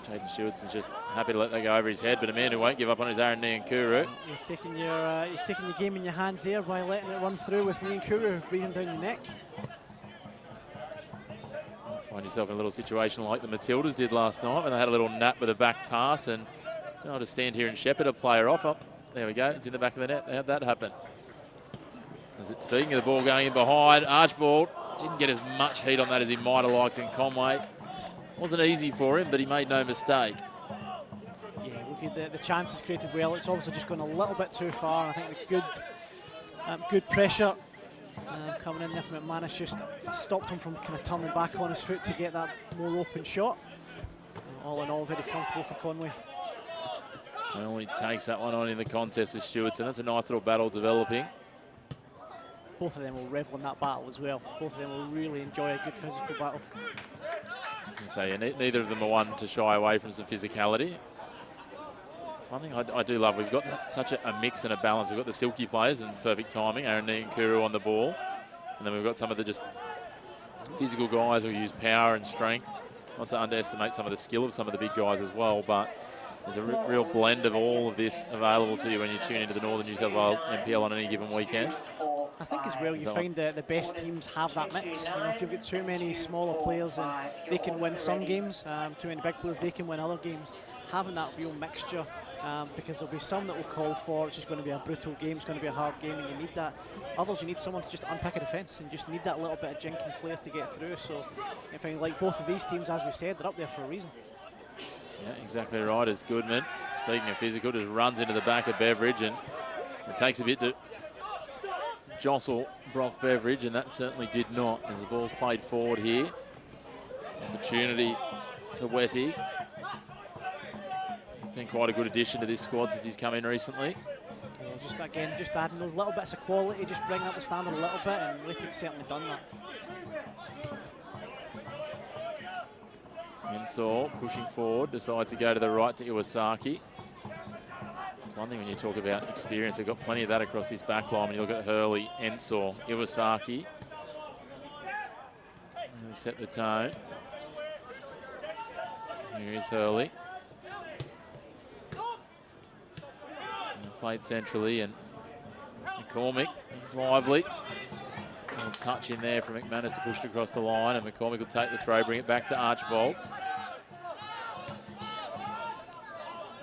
Jaden Stewart's just happy to let that go over his head, but a man who won't give up on his Aaron Niankuru. You're taking your game in your hands there by letting it run through with Niankuru breathing down your neck. Find yourself in a little situation like the Matildas did last night when they had a little nap with a back pass, and I'll just stand here and shepherd a player off. Oh, there we go, it's in the back of the net. How'd that happen? Speaking of the ball going in behind, Archibald didn't get as much heat on that as he might have liked in Conway. Wasn't easy for him, but he made no mistake. Yeah, look at the chances created well. It's obviously just gone a little bit too far. I think the good pressure coming in there from McManus just stopped him from kind of turning back on his foot to get that more open shot. All in all, very comfortable for Conway. Well, he takes that one on in the contest with Stewartson. That's a nice little battle developing. Both of them will revel in that battle as well. Both of them will really enjoy a good physical battle. I was going to say, yeah, neither of them are one to shy away from some physicality. It's one thing I do love. We've got such a mix and a balance. We've got the silky players and perfect timing, Aaron Niankuru on the ball. And then we've got some of the just physical guys who use power and strength. Not to underestimate some of the skill of some of the big guys as well, but there's a real blend of all of this available to you when you tune into the Northern New South Wales NPL on any given weekend. I think as well you find that the best teams have that mix. You know, if you've got too many smaller players and they can win some games, too many big players, they can win other games. Having that real mixture, because there'll be some that will call for it's just going to be a brutal game, it's going to be a hard game, and you need that. Others, you need someone to just unpick a defence and just need that little bit of jink and flair to get through. So I find like both of these teams, as we said, they're up there for a reason. Yeah, exactly right. As Goodman, speaking of physical, just runs into the back of Beveridge, and it takes a bit to jostle Brock Beveridge, and that certainly did not as the ball's played forward here. Opportunity for Wetty. He's been quite a good addition to this squad since he's come in recently. Yeah, just adding those little bits of quality, just bringing up the standard a little bit, and Wetty's certainly done that. Ensor pushing forward, decides to go to the right to Iwasaki. It's one thing when you talk about experience, they've got plenty of that across this back line. When you look at Hurley, Ensor, Iwasaki. Really set the tone. Here is Hurley. And played centrally, and McCormick, he's lively. A little touch in there from McManus to push it across the line, and McCormick will take the throw, bring it back to Archibald.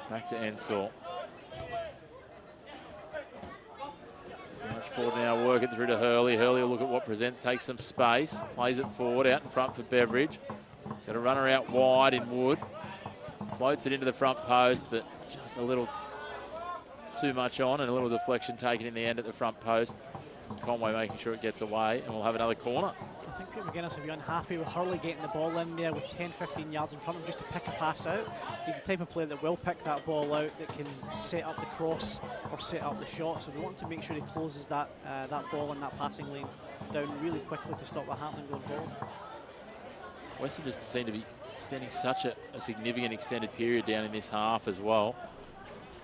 Back to Ensor. Archibald now work it through to Hurley. Hurley will look at what presents, takes some space, plays it forward, out in front for Beveridge. He's got a runner out wide in Wood. Floats it into the front post, but just a little too much on, and a little deflection taken in the end at the front post. Conway making sure it gets away, and we'll have another corner. I think Peter McGuinness will be unhappy with Hurley getting the ball in there with 10-15 yards in front of him just to pick a pass out. He's the type of player that will pick that ball out, that can set up the cross or set up the shot. So we want to make sure he closes that ball in that passing lane down really quickly to stop that happening going forward. Weston just seem to be spending such a significant extended period down in this half as well.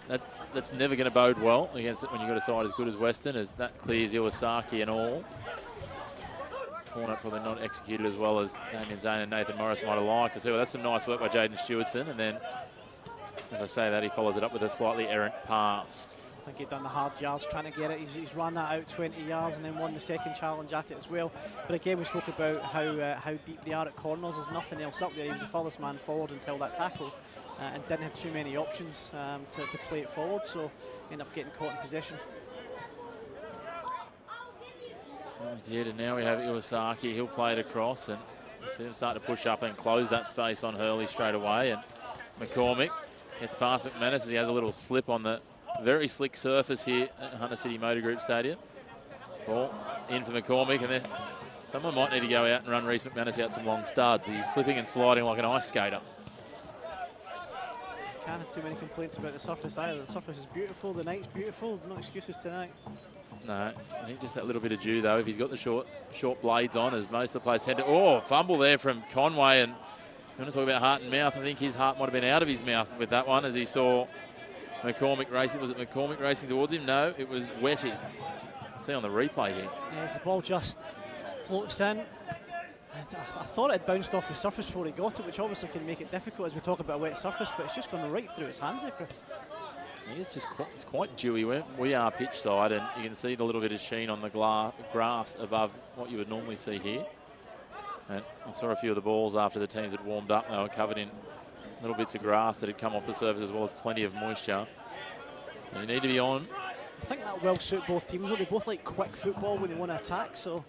That's never going to bode well against it when you've got a side as good as Weston, as that clears Iwasaki and all. Corner probably not executed as well as Damien Zane and Nathan Morris might have liked. So that's some nice work by Jaden Stewartson, and then, as I say that, he follows it up with a slightly errant pass. I think he'd done the hard yards trying to get it. He's run that out 20 yards and then won the second challenge at it as well. But again, we spoke about how deep they are at corners. There's nothing else up there. He was the furthest man forward until that tackle. And didn't have too many options to play it forward, so ended up getting caught in possession. So he did, and now we have Iwasaki. He'll play it across, and see him start to push up and close that space on Hurley straight away. And McCormick gets past McManus as he has a little slip on the very slick surface here at Hunter City Motor Group Stadium. Ball in for McCormick, and then someone might need to go out and run Reece McManus out some long studs. He's slipping and sliding like an ice skater. Can't have too many complaints about the surface either. The surface is beautiful, the night's beautiful, no excuses tonight. No, I think just that little bit of dew though, if he's got the short blades on, as most of the players tend to. Oh, fumble there from Conway, and you want to talk about heart and mouth. I think his heart might have been out of his mouth with that one as he saw McCormick racing. Was it McCormick racing towards him? No, it was Wetty. See on the replay here. Yeah, as the ball just floats in, and I thought it had bounced off the surface before he got it, which obviously can make it difficult as we talk about a wet surface, but it's just gone right through his hands there, Chris. It's just it's quite dewy. We are pitch side, and you can see the little bit of sheen on the grass above what you would normally see here. And I saw a few of the balls after the teams had warmed up. They were covered in little bits of grass that had come off the surface, as well as plenty of moisture. So you need to be on. I think that will suit both teams. They both like quick football when they want to attack, so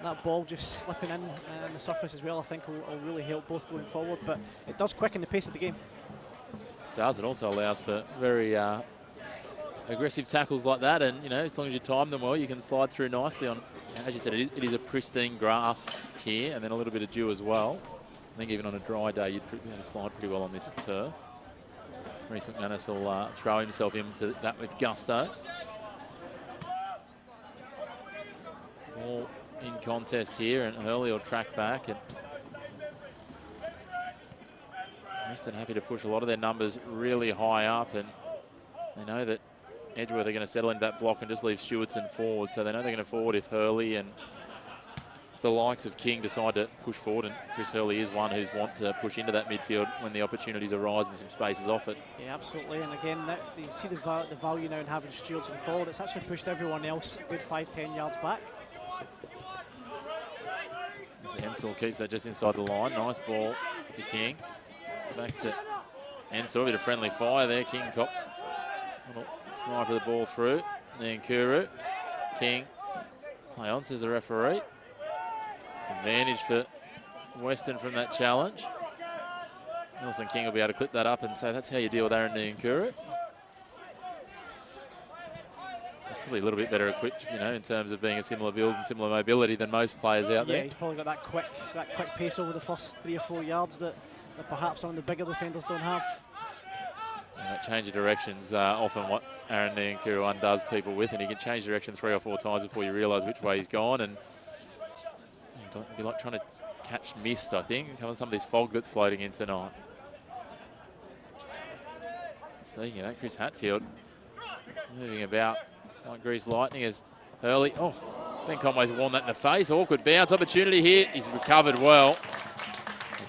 that ball just slipping in on the surface as well, I think will really help both going forward, but it does quicken the pace of the game. Does. It also allows for very aggressive tackles like that, and as long as you time them well, you can slide through nicely on. As you said, it is a pristine grass here, and then a little bit of dew as well. I think even on a dry day, you'd be able to slide pretty well on this turf. Reece McManus will throw himself into that with gusto. All in contest here, and Hurley will track back, and Weston happy to push a lot of their numbers really high up, and they know that Edgeworth are going to settle into that block and just leave Stewartson forward, so they know they're going to forward if Hurley and the likes of King decide to push forward, and Chris Hurley is one who's want to push into that midfield when the opportunities arise and some space is offered. Yeah, absolutely, and again, you see the value now in having Stewartson forward. It's actually pushed everyone else a good 5-10 yards back. Ensor keeps that just inside the line. Nice ball to King. Back to Ensor, a bit of friendly fire there. King copped a little sniper the ball through. Then Kuru. King, play on, says the referee. Advantage for Weston from that challenge. Nelson King will be able to clip that up and say that's how you deal with Aaron Niankuru. He's probably a little bit better equipped, in terms of being a similar build and similar mobility than most players out there. Yeah, he's probably got that quick pace over the first 3 or 4 yards that perhaps some of the bigger defenders don't have. And that change of direction's often what Aaron Niankuru undoes people with, and he can change direction 3 or 4 times before you realise which way he's gone. And it'd be like trying to catch mist, I think, and cover some of this fog that's floating in tonight. Speaking of that, Chris Hatfield moving about like greased lightning as Hurley. Oh, Ben Conway's worn that in the face. Awkward bounce opportunity here. He's recovered well.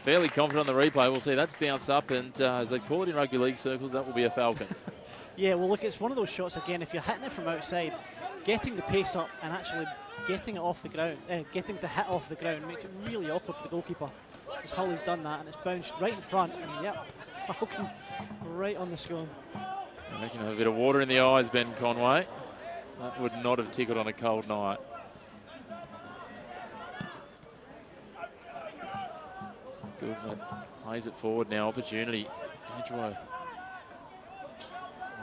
Fairly confident on the replay. We'll see that's bounced up, and as they call it in rugby league circles, that will be a falcon. Yeah, well, look, it's one of those shots, again, if you're hitting it from outside, getting the pace up and actually getting it off the ground, getting to hit off the ground makes it really awkward for the goalkeeper. As Hulley's done that, and it's bounced right in front, and yep, falcon right on the scone. I reckon have a bit of water in the eyes, Ben Conway. That would not have tickled on a cold night. Goodman plays it forward now. Opportunity. Edgeworth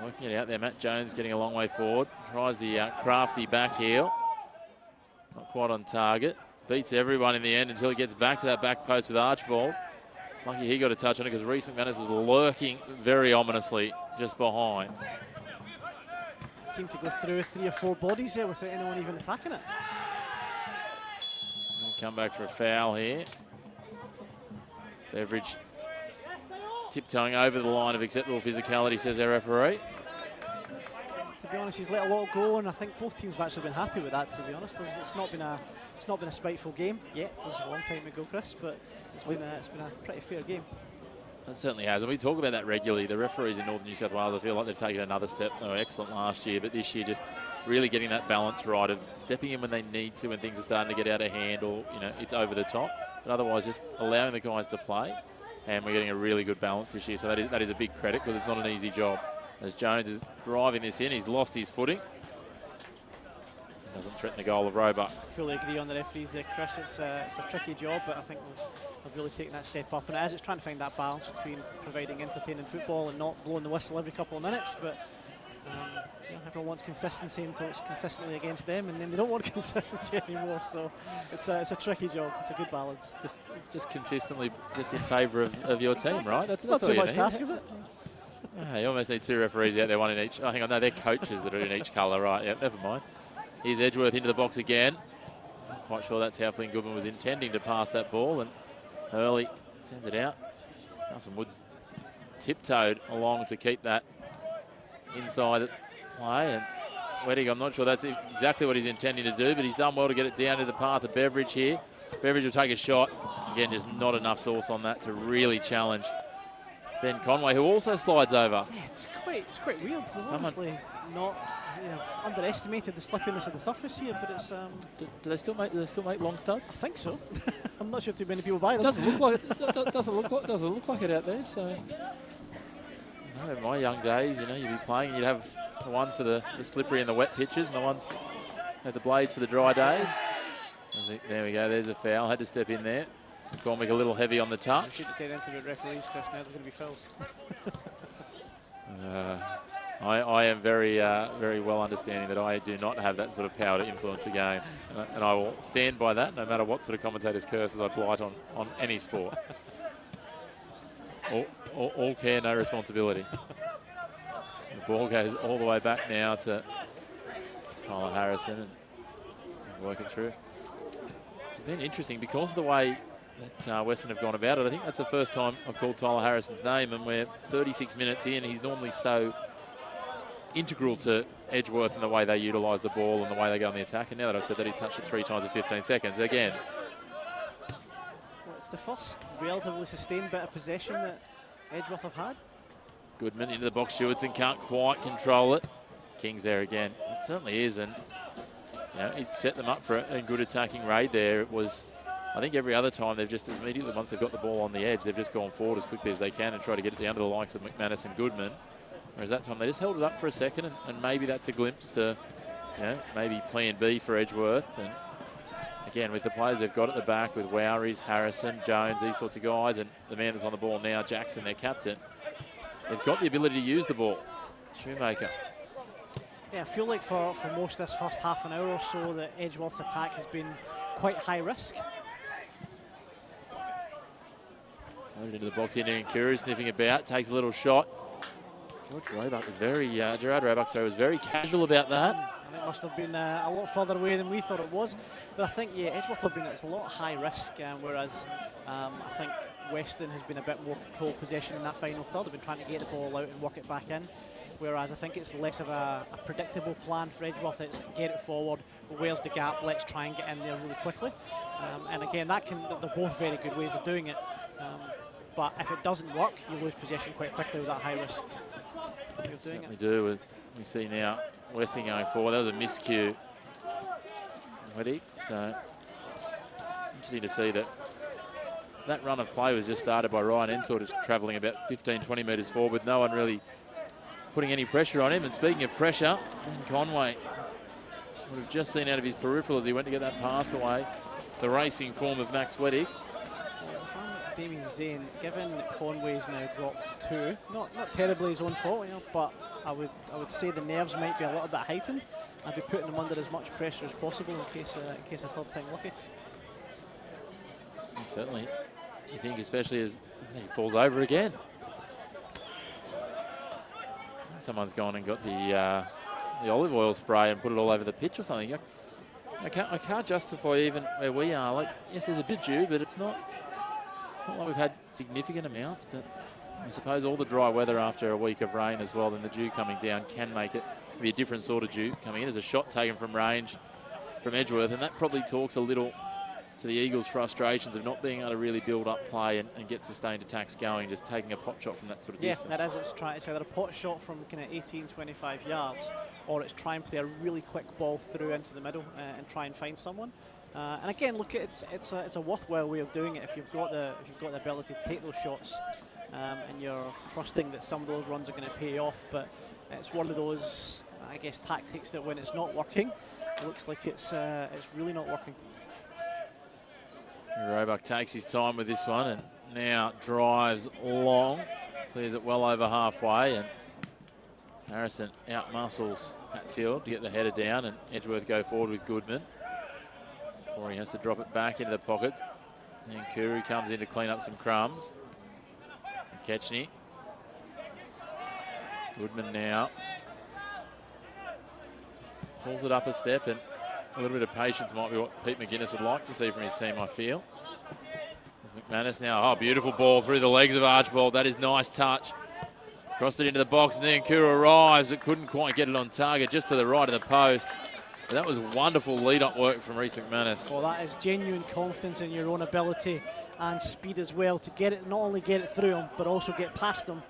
working it out there. Matt Jones getting a long way forward. Tries the crafty back heel. Not quite on target. Beats everyone in the end until he gets back to that back post with Archibald. Lucky he got a touch on it because Reece McManus was lurking very ominously just behind. Seemed to go through 3 or 4 bodies there without anyone even attacking it. We'll come back for a foul here. Beveridge tiptoeing over the line of acceptable physicality, says our referee. To be honest, he's let a lot go, and I think both teams have actually been happy with that, to be honest. It's not been a spiteful game yet. It's a long time ago, Chris, but it's been a pretty fair game. That certainly has, and we talk about that regularly. The referees in Northern New South Wales, I feel like they've taken another step. They were excellent last year, but this year just really getting that balance right of stepping in when they need to when things are starting to get out of hand or, it's over the top. But otherwise, just allowing the guys to play, and we're getting a really good balance this year. So that is a big credit because it's not an easy job. As Jones is driving this in, he's lost his footing. Doesn't threaten the goal of Roebuck. Fully agree on the referees there, Chris. It's a tricky job, but I think we've really taken that step up. And it's trying to find that balance between providing entertaining football and not blowing the whistle every couple of minutes. But everyone wants consistency until it's consistently against them, and then they don't want consistency anymore. So it's a tricky job. It's a good balance. Just consistently, just in favour of your team, right? That's not so much task, is it? You almost need 2 referees out there, one in each. Oh, hang on, no, they're coaches that are in each colour, right? Yeah, never mind. Here's Edgeworth into the box again. Not quite sure that's how Flynn Goodman was intending to pass that ball, and Hurley sends it out. Carson Woods tiptoed along to keep that inside play, and Wedding, I'm not sure that's exactly what he's intending to do, but he's done well to get it down to the path of Beveridge here. Beveridge will take a shot. Again, just not enough sauce on that to really challenge Ben Conway, who also slides over. Yeah, it's quite weird. They've honestly not underestimated the slippiness of the surface here, but it's. Do they still make long studs? I think so. I'm not sure too many people buy them. Doesn't look like it out there. So, in my young days, you'd be playing, you'd have the ones for the slippery and the wet pitches, and the ones the blades for the dry days. There we go. There's a foul. Had to step in there. Cormick a little heavy on the touch. I shouldn't say anything about referees, Chris. Now there's going to be fouls. I am very well understanding that I do not have that sort of power to influence the game. And I will stand by that no matter what sort of commentator's curses I blight on any sport. All care, no responsibility. The ball goes all the way back now to Tyler Harrison and work it through. It's been interesting because of the way that Weston have gone about it. I think that's the first time I've called Tyler Harrison's name, and we're 36 minutes in. He's normally so integral to Edgeworth and the way they utilise the ball and the way they go on the attack. And now that I've said that, he's touched it 3 times in 15 seconds. Again. Well, it's the first relatively sustained bit of possession that Edgeworth have had. Goodman into the box. Stewardson can't quite control it. King's there again. It certainly is, and it's set them up for a good attacking raid there. It was, I think every other time they've just immediately, once they've got the ball on the edge, they've just gone forward as quickly as they can and try to get it down to the likes of McManus and Goodman. Whereas that time they just held it up for a second, and maybe that's a glimpse to, maybe plan B for Edgeworth. And again, with the players they've got at the back with Wowries, Harrison, Jones, these sorts of guys, and the man that's on the ball now, Jackson, their captain, they've got the ability to use the ball. Shoemaker. Yeah, I feel like for most of this first half an hour or so that Edgeworth's attack has been quite high risk. Floated into the box here, and Kuru sniffing about, takes a little shot. George Roebuck was Gerard Roebuck, was very casual about that. And it must have been a lot further away than we thought it was. But I think, Edgeworth have been, it's a lot high risk, whereas I think Weston has been a bit more controlled possession in that final third. They've been trying to get the ball out and work it back in. Whereas I think it's less of a predictable plan for Edgeworth. It's get it forward, where's the gap, let's try and get in there really quickly. And again, they're both very good ways of doing it. But if it doesn't work, you lose possession quite quickly with that high risk. We do, as we see now, Weston going forward. That was a miscue. So interesting to see that run of play was just started by Ryan Ensor, just travelling about 15, 20 metres forward with no one really putting any pressure on him. And speaking of pressure, Ben Conway would have just seen out of his peripheral as he went to get that pass away. The racing form of Max Weddick. Damien Zane, given that Conway's now dropped 2, not terribly his own fault, but I would say the nerves might be a little bit heightened. I'd be putting him under as much pressure as possible in case a third time lucky. And certainly, you think, especially as he falls over again. Someone's gone and got the olive oil spray and put it all over the pitch or something. I can't justify even where we are. Like, yes, there's a bit due, but it's not like we've had significant amounts. But I suppose all the dry weather after a week of rain as well, then the dew coming down can make it be a different sort of dew coming in. There's a shot taken from range from Edgeworth, and that probably talks a little to the Eagles' frustrations of not being able to really build up play and get sustained attacks going, just taking a pot shot from that sort of distance. Yeah, that is. It's either a pot shot from kind of 18, 25 yards, or it's try and play a really quick ball through into the middle and try and find someone. And again, look, it's a worthwhile way of doing it if you've got the ability to take those shots and you're trusting that some of those runs are going to pay off. But it's one of those, I guess, tactics that when it's not working, it looks like it's really not working. Roebuck takes his time with this one and now drives long, clears it well over halfway, and Harrison out-muscles Hatfield to get the header down, and Edgeworth go forward with Goodman. Or he has to drop it back into the pocket. And Kuru comes in to clean up some crumbs. And Ketchney. Goodman now. Pulls it up a step, and a little bit of patience might be what Pete McGuinness would like to see from his team, I feel. McManus now, beautiful ball through the legs of Archibald. That is nice touch. Crossed it into the box, and then Kuru arrives, but couldn't quite get it on target, just to the right of the post. But that was wonderful lead-up work from Rhys McManus. Well, that is genuine confidence in your own ability and speed as well to get it, not only get it through them, but also get past them.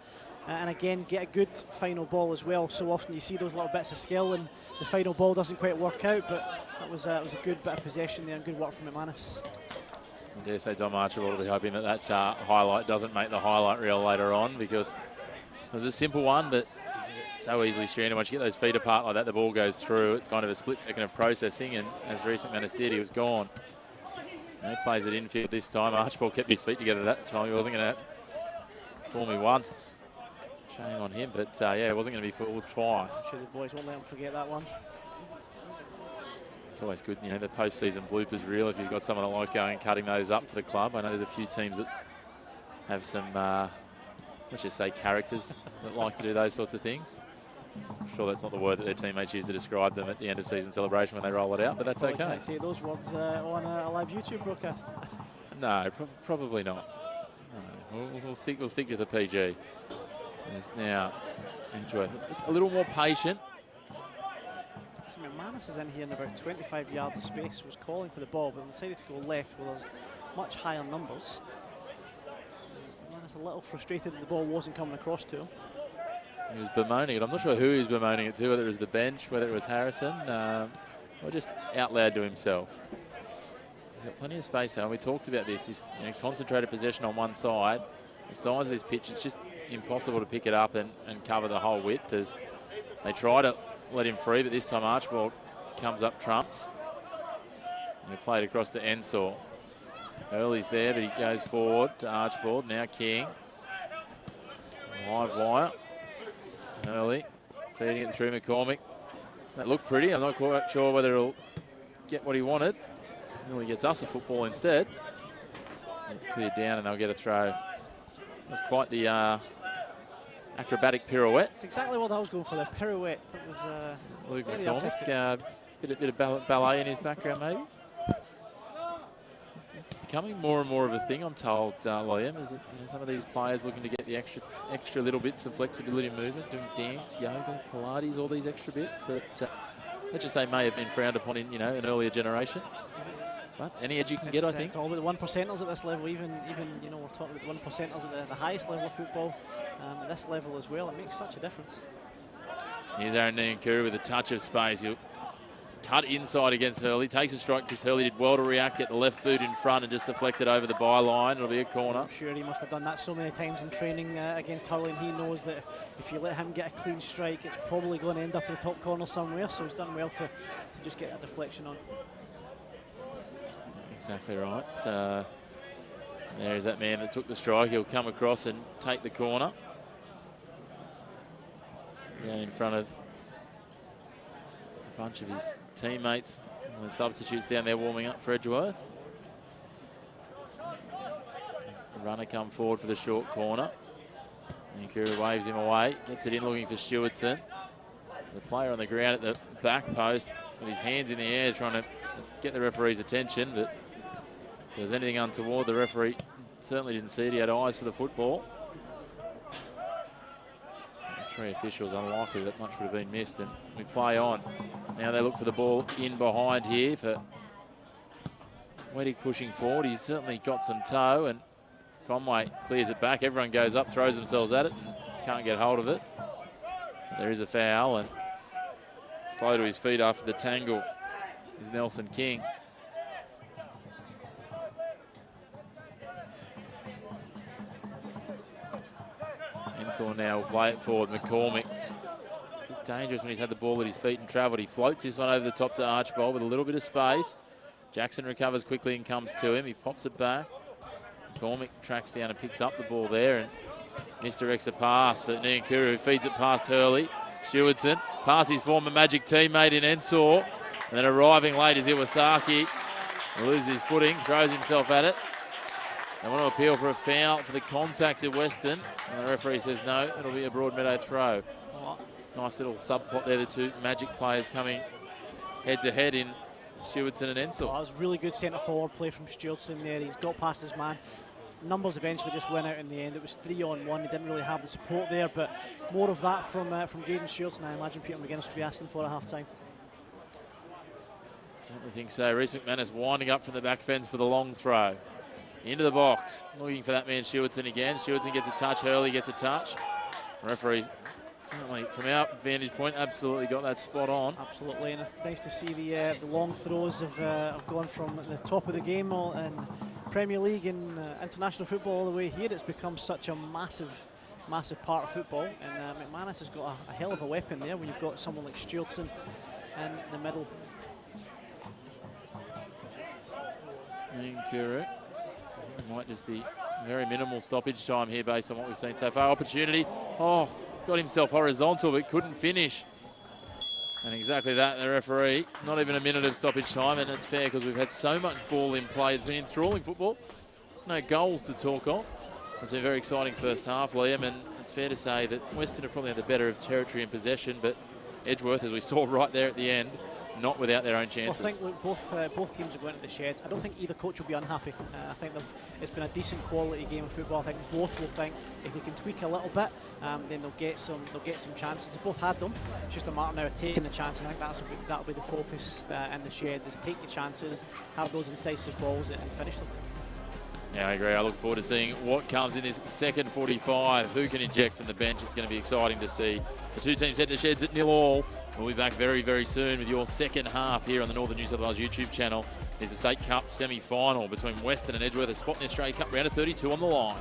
And again, get a good final ball as well. So often you see those little bits of skill and the final ball doesn't quite work out, but that was a good bit of possession there and good work from McManus. I dare say Dom Archibald will be hoping that highlight doesn't make the highlight reel later on, because it was a simple one, but it's so easily stranded. Once you get those feet apart like that, the ball goes through. It's kind of a split second of processing, and as Rhys McManus did, he was gone. And he plays it infield this time. Archibald kept his feet together that time. He wasn't going to fool me once. Shame on him, but yeah, it wasn't going to be fooled twice. I'm sure the boys won't let him forget that one. It's always good, you know, the post-season bloopers reel, if you've got someone that likes going and cutting those up for the club. I know there's a few teams that have some, let's just say, characters that like to do those sorts of things. I'm sure that's not the word that their teammates use to describe them at the end of season celebration when they roll it out, but that's okay. Can't say those words on a live YouTube broadcast. No, probably not. No. We'll stick to the PG. It's now Edgeworth, just a little more patient. So McManus is in here in about 25 yards of space, was calling for the ball, but decided to go left where there's much higher numbers. McManus a little frustrated that the ball wasn't coming across to him. He was bemoaning it. I'm not sure who he was bemoaning it to, whether it was the bench, whether it was Harrison, or just out loud to himself. He's got plenty of space though, and we talked about this. This concentrated possession on one side. The size of this pitch, it's just impossible to pick it up and cover the whole width, as they try to let him free, but this time Archibald comes up trumps. And they played across to Ensor. Early's there, but he goes forward to Archibald. Now King. Live wire. Early. Feeding it through McCormick. That looked pretty. I'm not quite sure whether he'll get what he wanted. Nearly gets us a football instead. It's cleared down and they'll get a throw. It was quite the acrobatic pirouette. It's exactly what I was going for, the pirouette. It was Luke very McCormick, artistic. bit of ballet in his background maybe. It's becoming more and more of a thing, I'm told, Liam. Is it, some of these players looking to get the extra little bits of flexibility and movement, doing dance, yoga, Pilates, all these extra bits that, let's just say, may have been frowned upon in an earlier generation. But any edge you can get, I think. It's all about the one percenters at this level. Even we're talking about the one percenters at the highest level of football. At this level as well, it makes such a difference. Here's Aaron Niankuru with a touch of space. He'll cut inside against Hurley. Takes a strike. Chris Hurley did well to react, get the left boot in front and just deflect it over the byline. It'll be a corner. I'm sure he must have done that so many times in training against Hurley, and he knows that if you let him get a clean strike, it's probably going to end up in the top corner somewhere. So he's done well to just get that deflection on. Exactly right. There's that man that took the strike. He'll come across and take the corner. Down in front of a bunch of his teammates. And the substitutes down there warming up for Edgeworth. The runner come forward for the short corner. Niankuru waves him away. Gets it in looking for Stewardson. The player on the ground at the back post with his hands in the air trying to get the referee's attention, but if there was anything untoward, the referee certainly didn't see it. He had eyes for the football. The three officials, unlikely that much would have been missed, and we play on. Now they look for the ball in behind here for Weddick pushing forward. He's certainly got some toe, and Conway clears it back. Everyone goes up, throws themselves at it, and can't get hold of it. There is a foul, and slow to his feet after the tangle is Nelson King. Ensor now will play it forward. McCormick. It's dangerous when he's had the ball at his feet and travelled. He floats this one over the top to Archibald with a little bit of space. Jackson recovers quickly and comes to him. He pops it back. McCormick tracks down and picks up the ball there and misdirects a pass for Niankuru, who feeds it past Hurley. Stewardson, past his former Magic teammate in Ensor. And then arriving late is Iwasaki. He loses his footing, throws himself at it. They want to appeal for a foul for the contact at Weston. And the referee says no, it'll be a Broadmeadow throw. Nice little subplot there, the two Magic players coming head to head in Stewardson and Ensor. That was really good centre forward play from Stewardson there. He's got past his man. Numbers eventually just went out in the end. It was 3-on-1. He didn't really have the support there, but more of that from Jaden Stewardson. I imagine Peter McGuinness will be asking for at half time. Certainly think so. Reece McManus winding up from the back fence for the long throw. Into the box, looking for that man Shewardson again. Shewardson gets a touch, Hurley gets a touch. Referees, certainly from our vantage point, absolutely got that spot on. Absolutely, and it's nice to see the long throws have gone from the top of the game in Premier League and international football all the way here. It's become such a massive part of football, and McManus has got a hell of a weapon there when you've got someone like Stewardson in the middle. Accurate. Might just be very minimal stoppage time here based on what we've seen so far. Opportunity. Oh, got himself horizontal but couldn't finish. And exactly that, the referee. Not even a minute of stoppage time, and it's fair because we've had so much ball in play. It's been enthralling football. No goals to talk of. It's been a very exciting first half, Liam, and it's fair to say that Weston have probably had the better of territory and possession, but Edgeworth, as we saw right there at the end, not without their own chances. Well, I think look, both teams are going to the sheds. I don't think either coach will be unhappy. I think it's been a decent quality game of football. I think both will think if they can tweak a little bit, then they'll get some chances. They both had them. It's just a matter now of taking the chances. I think that'll be the focus in the sheds: is take the chances, have those incisive balls, and finish them. Yeah, I agree. I look forward to seeing what comes in this second 45. Who can inject from the bench? It's going to be exciting to see. The two teams head to sheds at 0-0. We'll be back very, very soon with your second half here on the Northern New South Wales YouTube channel. Is the State Cup semi-final between Weston and Edgeworth. A spot in the Australia Cup round of 32 on the line.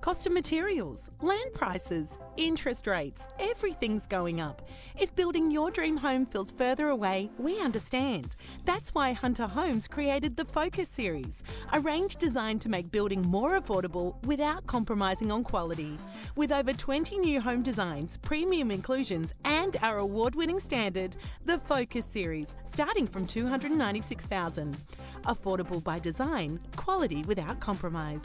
Cost of materials, land prices, interest rates, everything's going up. If building your dream home feels further away, we understand. That's why Hunter Homes created the Focus series, a range designed to make building more affordable without compromising on quality. With over 20 new home designs, premium inclusions and our award-winning standard, the Focus series, starting from $296,000. Affordable by design, quality without compromise.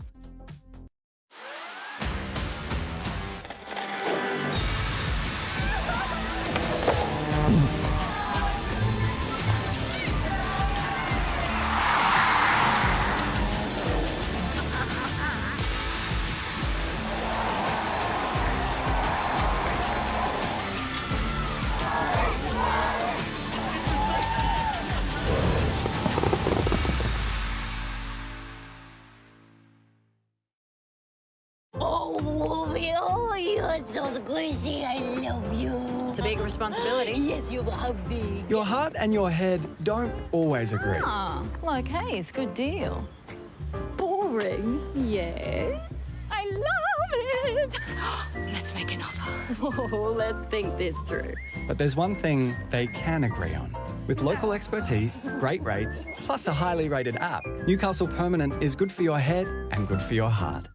Oh, you're so squishy. I love you. It's a big responsibility. Yes, you are big. Your heart and your head don't always agree. Ah, like Hayes, good deal. Boring. Yes. I love it. Let's make an offer. Oh, let's think this through. But there's one thing they can agree on. With local expertise, great rates, plus a highly rated app, Newcastle Permanent is good for your head and good for your heart.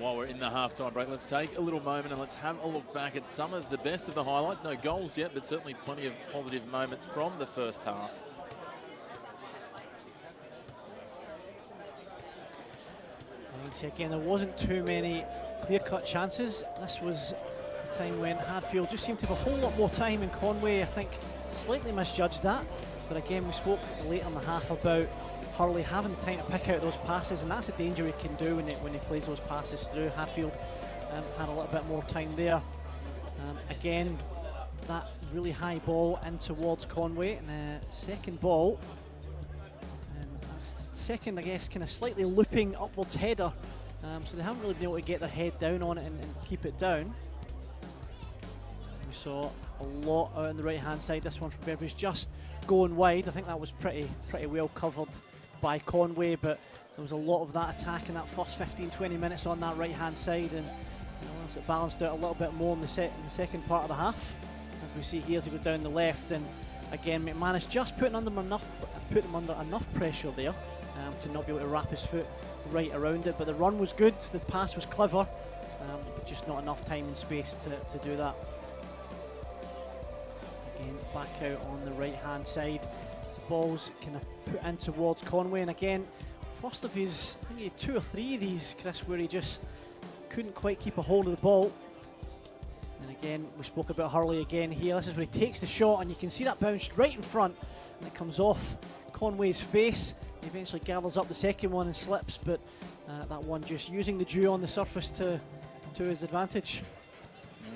while we're in the halftime break, let's take a little moment and let's have a look back at some of the best of the highlights. No goals yet, but certainly plenty of positive moments from the first half. Again, there wasn't too many clear-cut chances. This was the time when Hadfield just seemed to have a whole lot more time, and Conway, I think, slightly misjudged that. But again, we spoke late in the half about Hurley having time to pick out those passes, and that's a danger he can do when he plays those passes through. Hadfield had a little bit more time there. Again, that really high ball in towards Conway, and the second ball. Second, I guess, kind of slightly looping upwards header, so they haven't really been able to get their head down on it and keep it down. We saw a lot out on the right hand side. This one from Beveridge just going wide. I think that was pretty well covered by Conway, but there was a lot of that attack in that first 15-20 minutes on that right hand side, and it balanced out a little bit more in the second part of the half, as we see here as he goes down the left. And again, McManus just put them under enough pressure there to not be able to wrap his foot right around it. But the run was good, the pass was clever, but just not enough time and space to do that. Again, back out on the right hand side. The ball's kind of put in towards Conway, and again, first of his, I think he had 2 or 3 of these, Chris, where he just couldn't quite keep a hold of the ball. And again, we spoke about Hurley again here. This is where he takes the shot, and you can see that bounced right in front, and it comes off Conway's face. He eventually gathers up the second one and slips, but that one just using the dew on the surface to his advantage.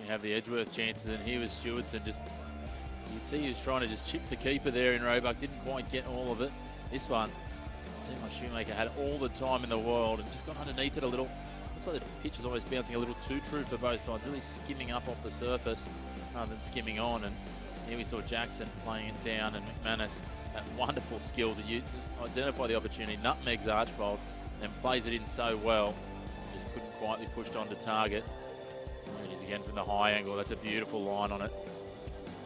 You have the Edgeworth chances, and here was Stewardson. Just, you'd see he was trying to just chip the keeper there in Roebuck, didn't quite get all of it. This one, it seemed like Shoemaker had all the time in the world and just got underneath it a little. Looks like the pitch is almost bouncing a little too true for both sides, really skimming up off the surface rather than skimming on. And here we saw Jackson playing it down, and McManus, that wonderful skill to just identify the opportunity, nutmegs Archbold, and plays it in so well. Just couldn't quite be pushed onto target. There it is again from the high angle. That's a beautiful line on it.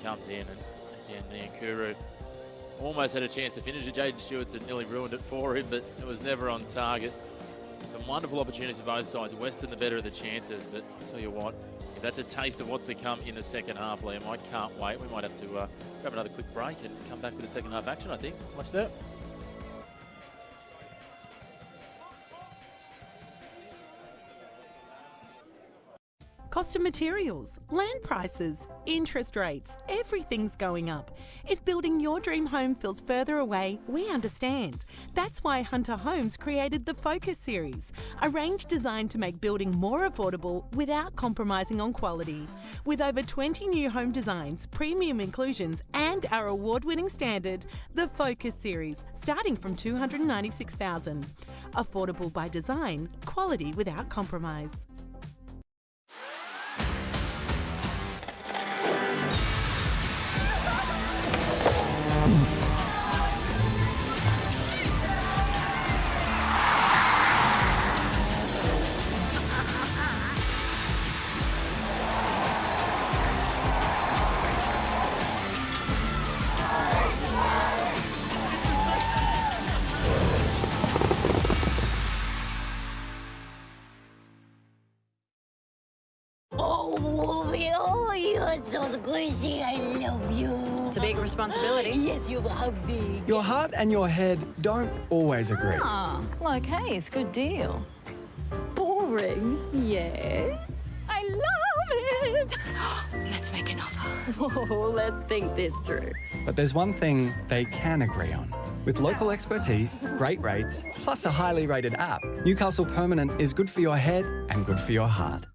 Comes in, and again, Niankuru almost had a chance to finish it. Jaden Stewardson nearly ruined it for him, but it was never on target. Some wonderful opportunities for both sides. Weston the better of the chances, but I'll tell you what, if that's a taste of what's to come in the second half, Liam, I can't wait. We might have to grab another quick break and come back with the second half action, I think. Let's do it. Cost of materials, land prices, interest rates, everything's going up. If building your dream home feels further away, we understand. That's why Hunter Homes created the Focus series, a range designed to make building more affordable without compromising on quality. With over 20 new home designs, premium inclusions, and our award-winning standard, the Focus series, starting from $296,000. Affordable by design, quality without compromise. Oh, you're so squishy. I love you. It's a big responsibility. Yes, you are big. Your heart and your head don't always agree. Ah, like Hayes, good deal. Boring, yes. I love it! Let's make an offer. Oh, let's think this through. But there's one thing they can agree on. With local expertise, great rates, plus a highly rated app, Newcastle Permanent is good for your head and good for your heart.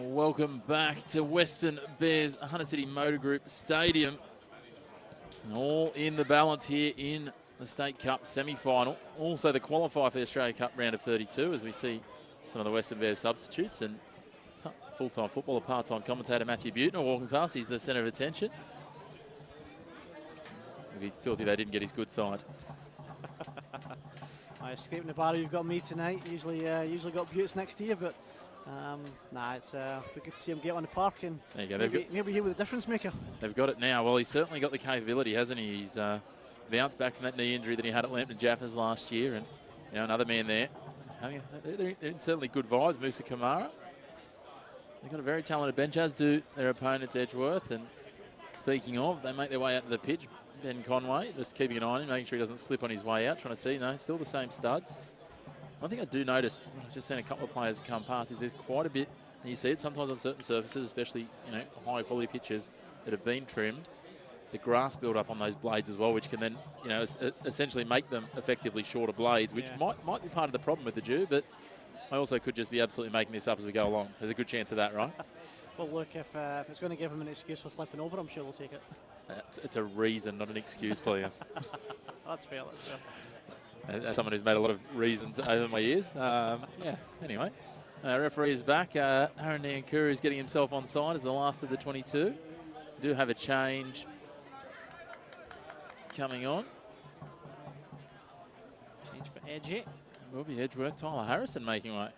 Welcome back to Weston Bears Hunter City Motor Group Stadium. All in the balance here in the State Cup semi-final. Also the qualifier for the Australia Cup round of 32 as we see some of the Western Bears substitutes, and full-time footballer, part-time commentator Matthew Butner walking past. He's the centre of attention. It'd be filthy they didn't get his good side. Escaping the bar you've got me tonight. Usually got Buttes next to you, but it's be good to see him get on the park, and there you go. maybe he with a difference maker. They've got it now. Well, he's certainly got the capability, hasn't he? He's bounced back from that knee injury that he had at Lambton Jaffers last year, and another man there. They're certainly good vibes. Musa Kamara. They've got a very talented bench, as do their opponents, Edgeworth. And speaking of, they make their way out to the pitch. Ben Conway, just keeping an eye on him, making sure he doesn't slip on his way out, trying to see. No, still the same studs. One thing I do notice, I've just seen a couple of players come past, is there's quite a bit, and you see it sometimes on certain surfaces, especially high quality pitches that have been trimmed, the grass build up on those blades as well, which can then essentially make them effectively shorter blades, which might be part of the problem with the dew, but I also could just be absolutely making this up as we go along. There's a good chance of that, right? Well, look, if it's going to give him an excuse for slipping over, I'm sure we'll take it. It's a reason, not an excuse, Liam. That's fair, that's fair. As someone who's made a lot of reasons over my years. Anyway. Referee is back. Aaron Nankuru is getting himself on side as the last of the 22. We do have a change coming on. Change for Edgy. Will be Edgeworth. Tyler Harrison making way.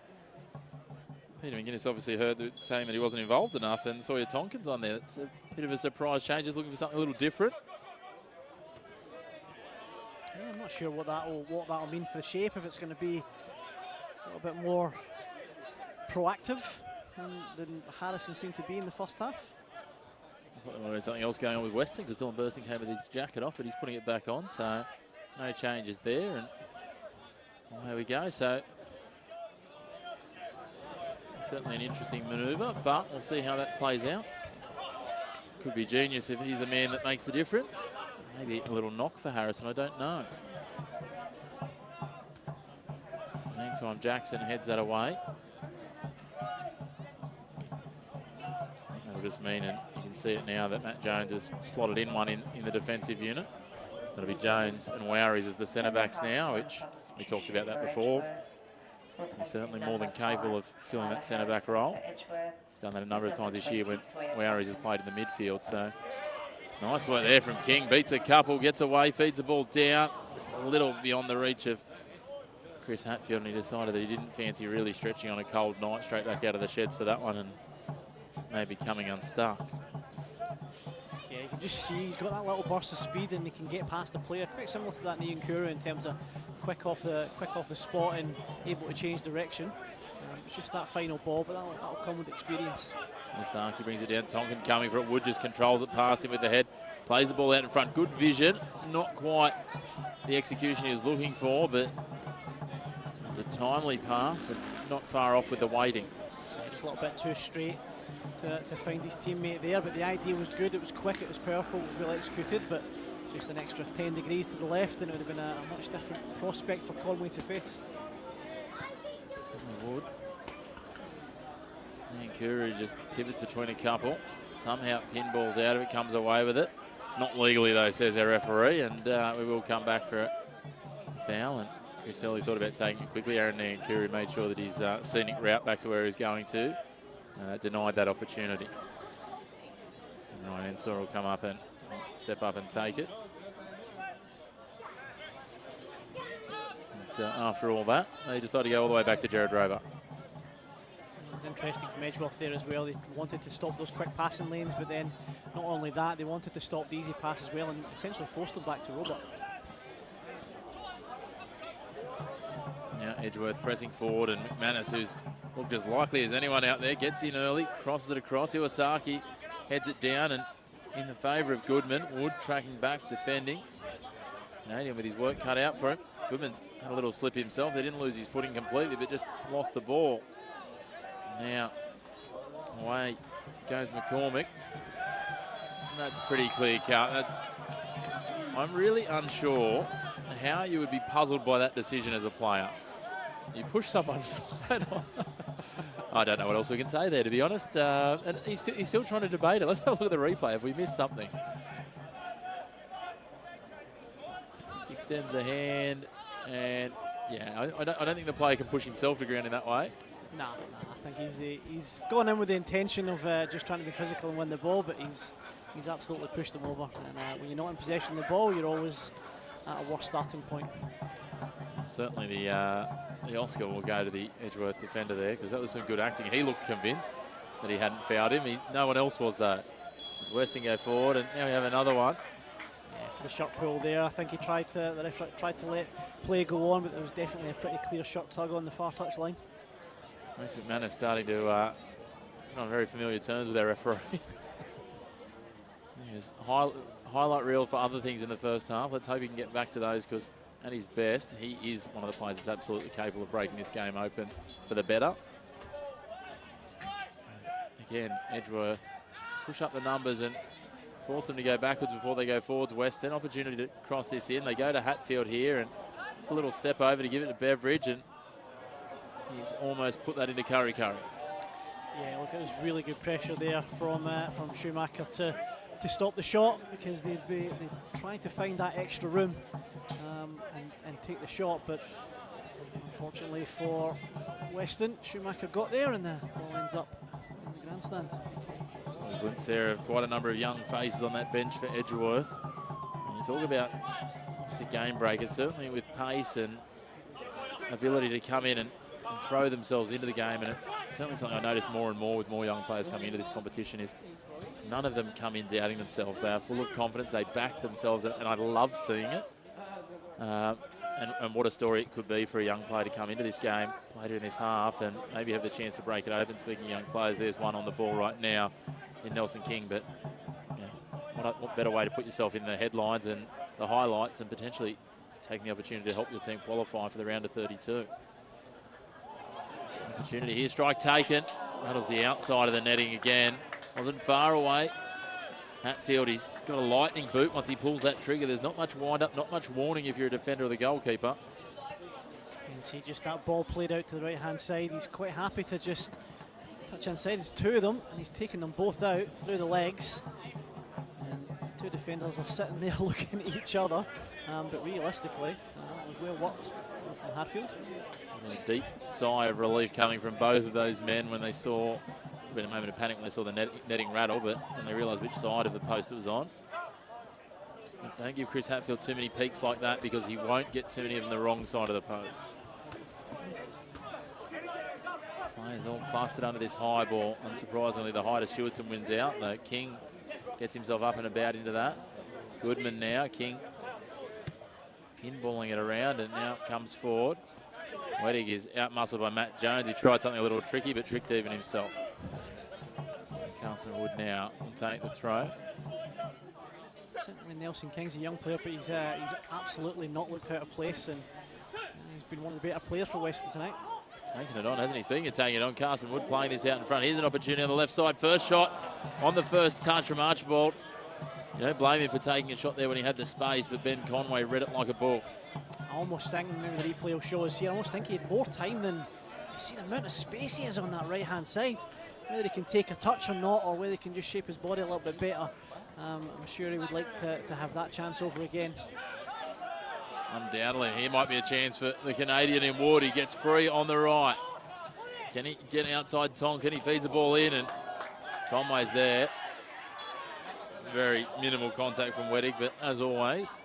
Peter McGuinness obviously heard saying that he wasn't involved enough, and Sawyer Tonkins on there. It's a bit of a surprise change, just looking for something a little different. Yeah, I'm not sure what that'll mean for the shape, if it's going to be a little bit more proactive than Harrison seemed to be in the first half. I thought there might have been something else going on with Weston, because Dylan Bursting came with his jacket off, but he's putting it back on, so no changes there. And there we go. So certainly an interesting manoeuvre, but we'll see how that plays out. Could be genius if he's the man that makes the difference. Maybe a little knock for Harrison, I don't know. Meantime, Jackson heads that away. That'll just mean, and you can see it now, that Matt Jones has slotted in one in the defensive unit. So it'll be Jones and Wowries as the centre-backs now, which we talked about that before. He's certainly more than capable of filling that centre-back role. He's done that a number of times this year when Wowries has played in the midfield. So nice work there from King. Beats a couple, gets away, feeds the ball down. Just a little beyond the reach of Chris Hatfield, and he decided that he didn't fancy really stretching on a cold night. Straight back out of the sheds for that one, and maybe coming unstuck. Yeah, you can just see he's got that little burst of speed, and he can get past the player. Quite similar to that Nankuru in terms of quick off the spot and able to change direction. It's just that final ball, but that'll come with experience. Misaki brings it down. Tonkin coming for it. Wood just controls it past him with the head. Plays the ball out in front. Good vision. Not quite the execution he was looking for, but it was a timely pass and not far off with the waiting. Yeah, just a little bit too straight to find his teammate there, but the idea was good. It was quick, it was powerful, it was well executed, but just an extra 10 degrees to the left and it would have been a much different prospect for Conway to face. Certainly would. Nankuru just pivots between a couple. Somehow pinballs out of it, comes away with it. Not legally though, says our referee, and we will come back for a foul. And Chris Hurley thought about taking it quickly. Aaron Nankuru made sure that his scenic route back to where he's going to denied that opportunity. And Ryan Ensor will come up and step up and take it. And after all that, they decided to go all the way back to Jared Rover. It's interesting from Edgeworth there as well. They wanted to stop those quick passing lanes, but then not only that, they wanted to stop the easy pass as well and essentially forced them back to Robert. Now Edgeworth pressing forward, and McManus, who's looked as likely as anyone out there, gets in early, crosses it across. Iwasaki heads it down, and in the favour of Goodman. Wood tracking back, defending. Canadian with his work cut out for him. Goodman's had a little slip himself. They didn't lose his footing completely, but just lost the ball. Now, away goes McCormick. And that's pretty clear cut. I'm really unsure how you would be puzzled by that decision as a player. You push someone's side on. I don't know what else we can say there, to be honest. And he's still trying to debate it. Let's have a look at the replay. Have we missed something? Just extends the hand, and yeah, I don't think the player can push himself to ground in that way. Nah, I think he's gone in with the intention of just trying to be physical and win the ball, but he's absolutely pushed him over. And when you're not in possession of the ball, you're always at a worse starting point. Certainly the Oscar will go to the Edgeworth defender there, because that was some good acting. He looked convinced that he hadn't fouled him. No one else was, though. As Weston go forward, and now we have another one. Yeah, for the shot pull there, I think the ref tried to let play go on, but there was definitely a pretty clear shot tug on the far touch line. Mace McManus starting to get on very familiar terms with our referee. There's highlight reel for other things in the first half. Let's hope he can get back to those, because at his best, he is one of the players that's absolutely capable of breaking this game open for the better. As, again, Edgeworth push up the numbers and force them to go backwards before they go forwards. Weston, opportunity to cross this in. They go to Hatfield here, and it's a little step over to give it to Beveridge, and he's almost put that into Curry. Yeah, look, it was really good pressure there from Schumacher to stop the shot, because they'd trying to find that extra room and take the shot, but unfortunately for Weston, Schumacher got there and the ball ends up in the grandstand. A glimpse there of quite a number of young faces on that bench for Edgeworth. And you talk about obviously game breakers, certainly with pace and ability to come in and throw themselves into the game, and it's certainly something I notice more and more with more young players coming into this competition is none of them come in doubting themselves. They are full of confidence, they back themselves, and I love seeing it. And what a story it could be for a young player to come into this game later in this half and maybe have the chance to break it open. Speaking of young players, there's one on the ball right now in Nelson King, but yeah, what better way to put yourself in the headlines and the highlights and potentially taking the opportunity to help your team qualify for the round of 32. Opportunity here, strike taken. That was the outside of the netting again. Wasn't far away. Hatfield, he's got a lightning boot once he pulls that trigger. There's not much wind-up, not much warning if you're a defender or the goalkeeper. You can see just that ball played out to the right-hand side. He's quite happy to just touch inside. There's two of them, and he's taking them both out through the legs. And the two defenders are sitting there looking at each other. But realistically, it was well worked from Hatfield. A deep sigh of relief coming from both of those men when they saw, a bit of a moment of panic when they saw the netting rattle, but when they realised which side of the post it was on. But don't give Chris Hatfield too many peaks like that, because he won't get too many of them the wrong side of the post. Players all clustered under this high ball. Unsurprisingly, the height of Stewartson wins out. The King gets himself up and about into that. Goodman now, King pinballing it around, and now comes forward. Wettig is out-muscled by Matt Jones. He tried something a little tricky, but tricked even himself. So Carlson Wood now will take the throw. Certainly Nelson King's a young player, but he's absolutely not looked out of place, and he's been one of the better players for Weston tonight. He's taken it on, hasn't he? Speaking of taking it on, Carson Wood playing this out in front. Here's an opportunity on the left side. First shot on the first touch from Archibald. You don't blame him for taking a shot there when he had the space, but Ben Conway read it like a book. I almost think, maybe the replay will show us here, I almost think he had more time than, you see the amount of space he has on that right-hand side. Whether he can take a touch or not, or whether he can just shape his body a little bit better. I'm sure he would like to have that chance over again. Undoubtedly, here might be a chance for the Canadian in Wood. He gets free on the right. Can he get outside Tonkin? He feeds the ball in, and Conway's there. Very minimal contact from Wettig, but as always,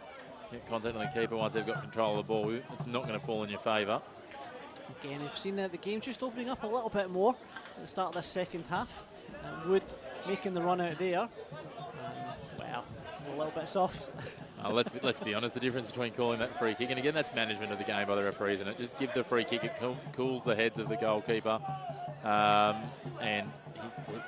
get contact on the keeper once they've got control of the ball. It's not going to fall in your favour. Again, we've seen the game just opening up a little bit more at the start of this second half. Wood making the run out there. Well, a little bit soft. Let's be honest, the difference between calling that free kick, and again, that's management of the game by the referees, and it just give the free kick, it cools the heads of the goalkeeper, and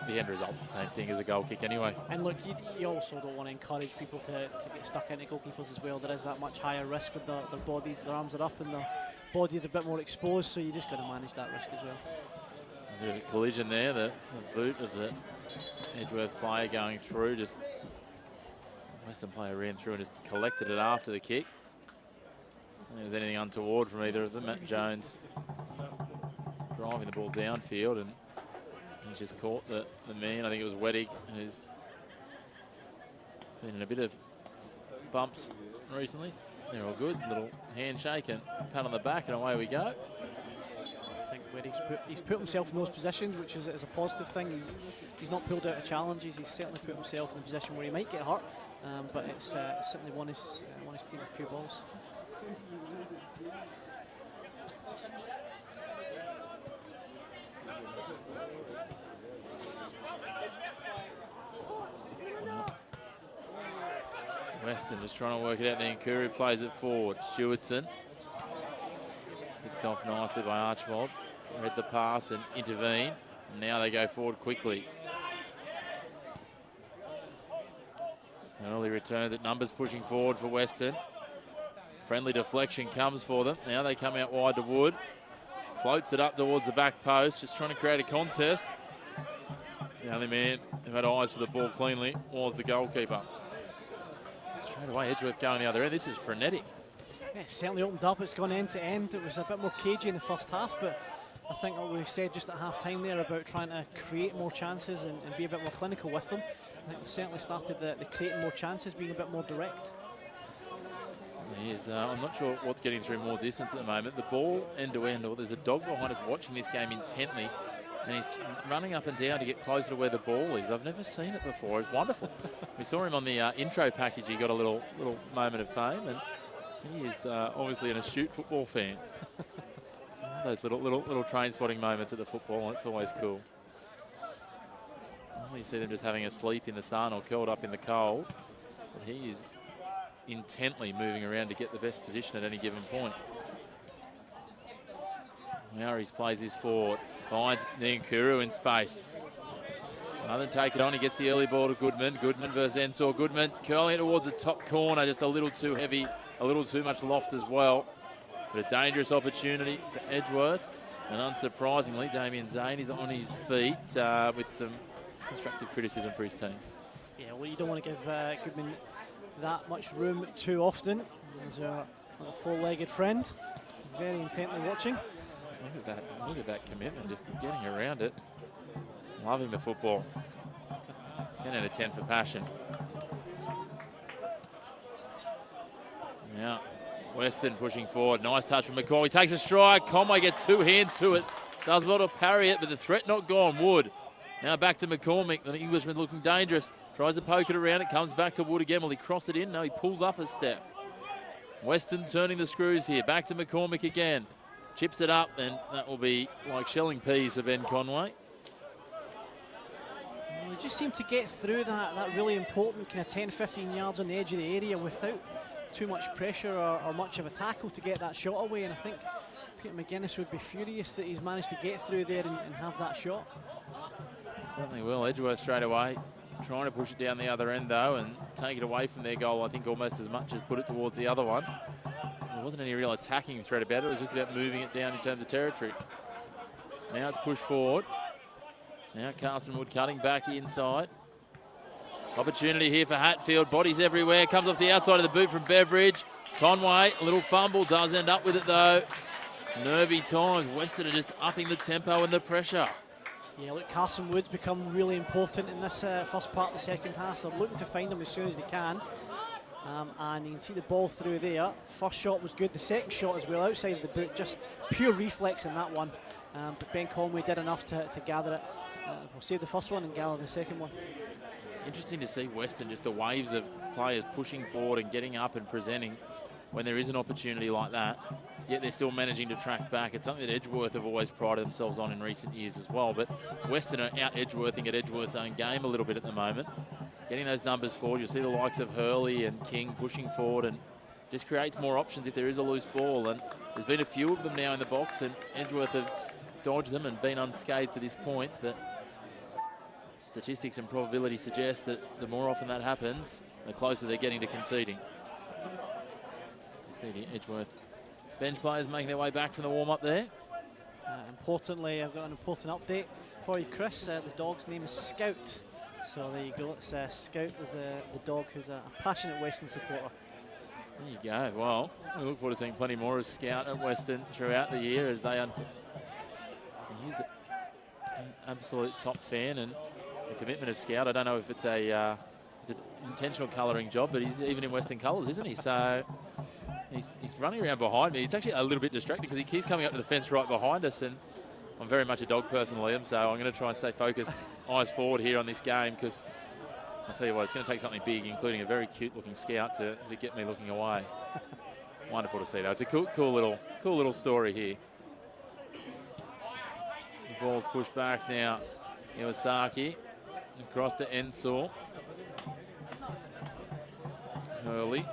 the end result's the same thing as a goal kick anyway. And look, you also don't want to encourage people to get stuck into goalkeepers as well. There is that much higher risk with their bodies, their arms are up and their body is a bit more exposed, so you just got to manage that risk as well. A bit of a collision there, the boot of the Edgeworth player going through, just Western player ran through and just collected it after the kick. I don't think there's anything untoward from either of them. Matt Jones driving the ball downfield, and He's just caught the man, I think it was Weddig, who's been in a bit of bumps recently. They're all good. Little handshake and pat on the back, and away we go. I think he's put himself in those positions, which is a positive thing. He's not pulled out of challenges. He's certainly put himself in a position where he might get hurt, but it's certainly won his team a few balls. Weston just trying to work it out. Then Kuru plays it forward. Stewartson picked off nicely by Archibald. Read the pass and intervene. And now they go forward quickly. Early return at numbers pushing forward for Weston. Friendly deflection comes for them. Now they come out wide to Wood. Floats it up towards the back post, just trying to create a contest. The only man who had eyes for the ball cleanly was the goalkeeper. Straight away, Edgeworth going the other end. This is frenetic. Yeah, it's certainly opened up. It's gone end to end. It was a bit more cagey in the first half, but I think what we said just at half-time there about trying to create more chances and be a bit more clinical with them. I think we've certainly started the creating more chances, being a bit more direct. I'm not sure what's getting through more distance at the moment. The ball end to end, or there's a dog behind us watching this game intently, and he's running up and down to get closer to where the ball is. I've never seen it before. It's wonderful. We saw him on the intro package. He got a little moment of fame, and he is obviously an astute football fan. Those little train spotting moments at the football, and it's always cool. You see them just having a sleep in the sun or curled up in the cold, but he is intently moving around to get the best position at any given point. Maoris plays his forward, finds Nkuru in space. Rather than take it on, he gets the early ball to Goodman. Goodman versus Ensor. Goodman curling it towards the top corner, just a little too heavy, a little too much loft as well. But a dangerous opportunity for Edgeworth. And unsurprisingly, Damien Zane is on his feet with some constructive criticism for his team. Yeah, well, you don't want to give Goodman that much room too often. He's a four-legged friend, very intently watching. Look at that commitment, just getting around it. Loving the football. 10 out of 10 for passion. Now, Weston pushing forward. Nice touch from McCall. He takes a strike. Conway gets two hands to it. Does well to parry it, but the threat not gone. Wood. Now back to McCormick. The Englishman looking dangerous. Tries to poke it around. It comes back to Wood again. Will he cross it in? No, he pulls up a step. Weston turning the screws here. Back to McCormick again. Chips it up, and that will be like shelling peas for Ben Conway. Well, they just seem to get through that really important kind of 10, 15 yards on the edge of the area without too much pressure or much of a tackle to get that shot away. And I think Peter McGuinness would be furious that he's managed to get through there and have that shot. Certainly will. Edgeworth straight away, trying to push it down the other end though and take it away from their goal, I think almost as much as put it towards the other one. There wasn't any real attacking threat about it. It was just about moving it down in terms of territory. Now it's pushed forward. Now Carson Wood cutting back inside. Opportunity here for Hatfield. Bodies everywhere. Comes off the outside of the boot from Beveridge. Conway, a little fumble. Does end up with it though. Nervy times. Weston are just upping the tempo and the pressure. Yeah, look, Carson Wood's become really important in this first part of the second half. They're looking to find them as soon as they can. And you can see the ball through there. First shot was good. The second shot as well, outside of the boot. Just pure reflex in that one. But Ben Conway did enough to gather it. We'll save the first one and gather the second one. It's interesting to see Weston, just the waves of players pushing forward and getting up and presenting when there is an opportunity like that. Yet they're still managing to track back. It's something that Edgeworth have always prided themselves on in recent years as well. But Weston are out Edgeworthing at Edgeworth's own game a little bit at the moment. Getting those numbers forward, you'll see the likes of Hurley and King pushing forward and just creates more options if there is a loose ball. And there's been a few of them now in the box, and Edgeworth have dodged them and been unscathed to this point. But statistics and probability suggest that the more often that happens, the closer they're getting to conceding. You see the Edgeworth bench players making their way back from the warm-up there. Importantly, I've got an important update for you, Chris. The dog's name is Scout. So there you go. It's Scout is the dog who's a passionate Weston supporter. There you go. Well, we look forward to seeing plenty more of Scout at Weston throughout the year as they he's absolute top fan, and the commitment of Scout. I don't know if it's an intentional colouring job, but he's even in Western colours, isn't he? So he's running around behind me. It's actually a little bit distracting because he keeps coming up to the fence right behind us, and I'm very much a dog person, Liam, so I'm going to try and stay focused, eyes forward here on this game, because I'll tell you what, it's going to take something big, including a very cute-looking Scout to get me looking away. Wonderful to see that. It's a cool little story here. The ball's pushed back now. Iwasaki across to Ensor. Early.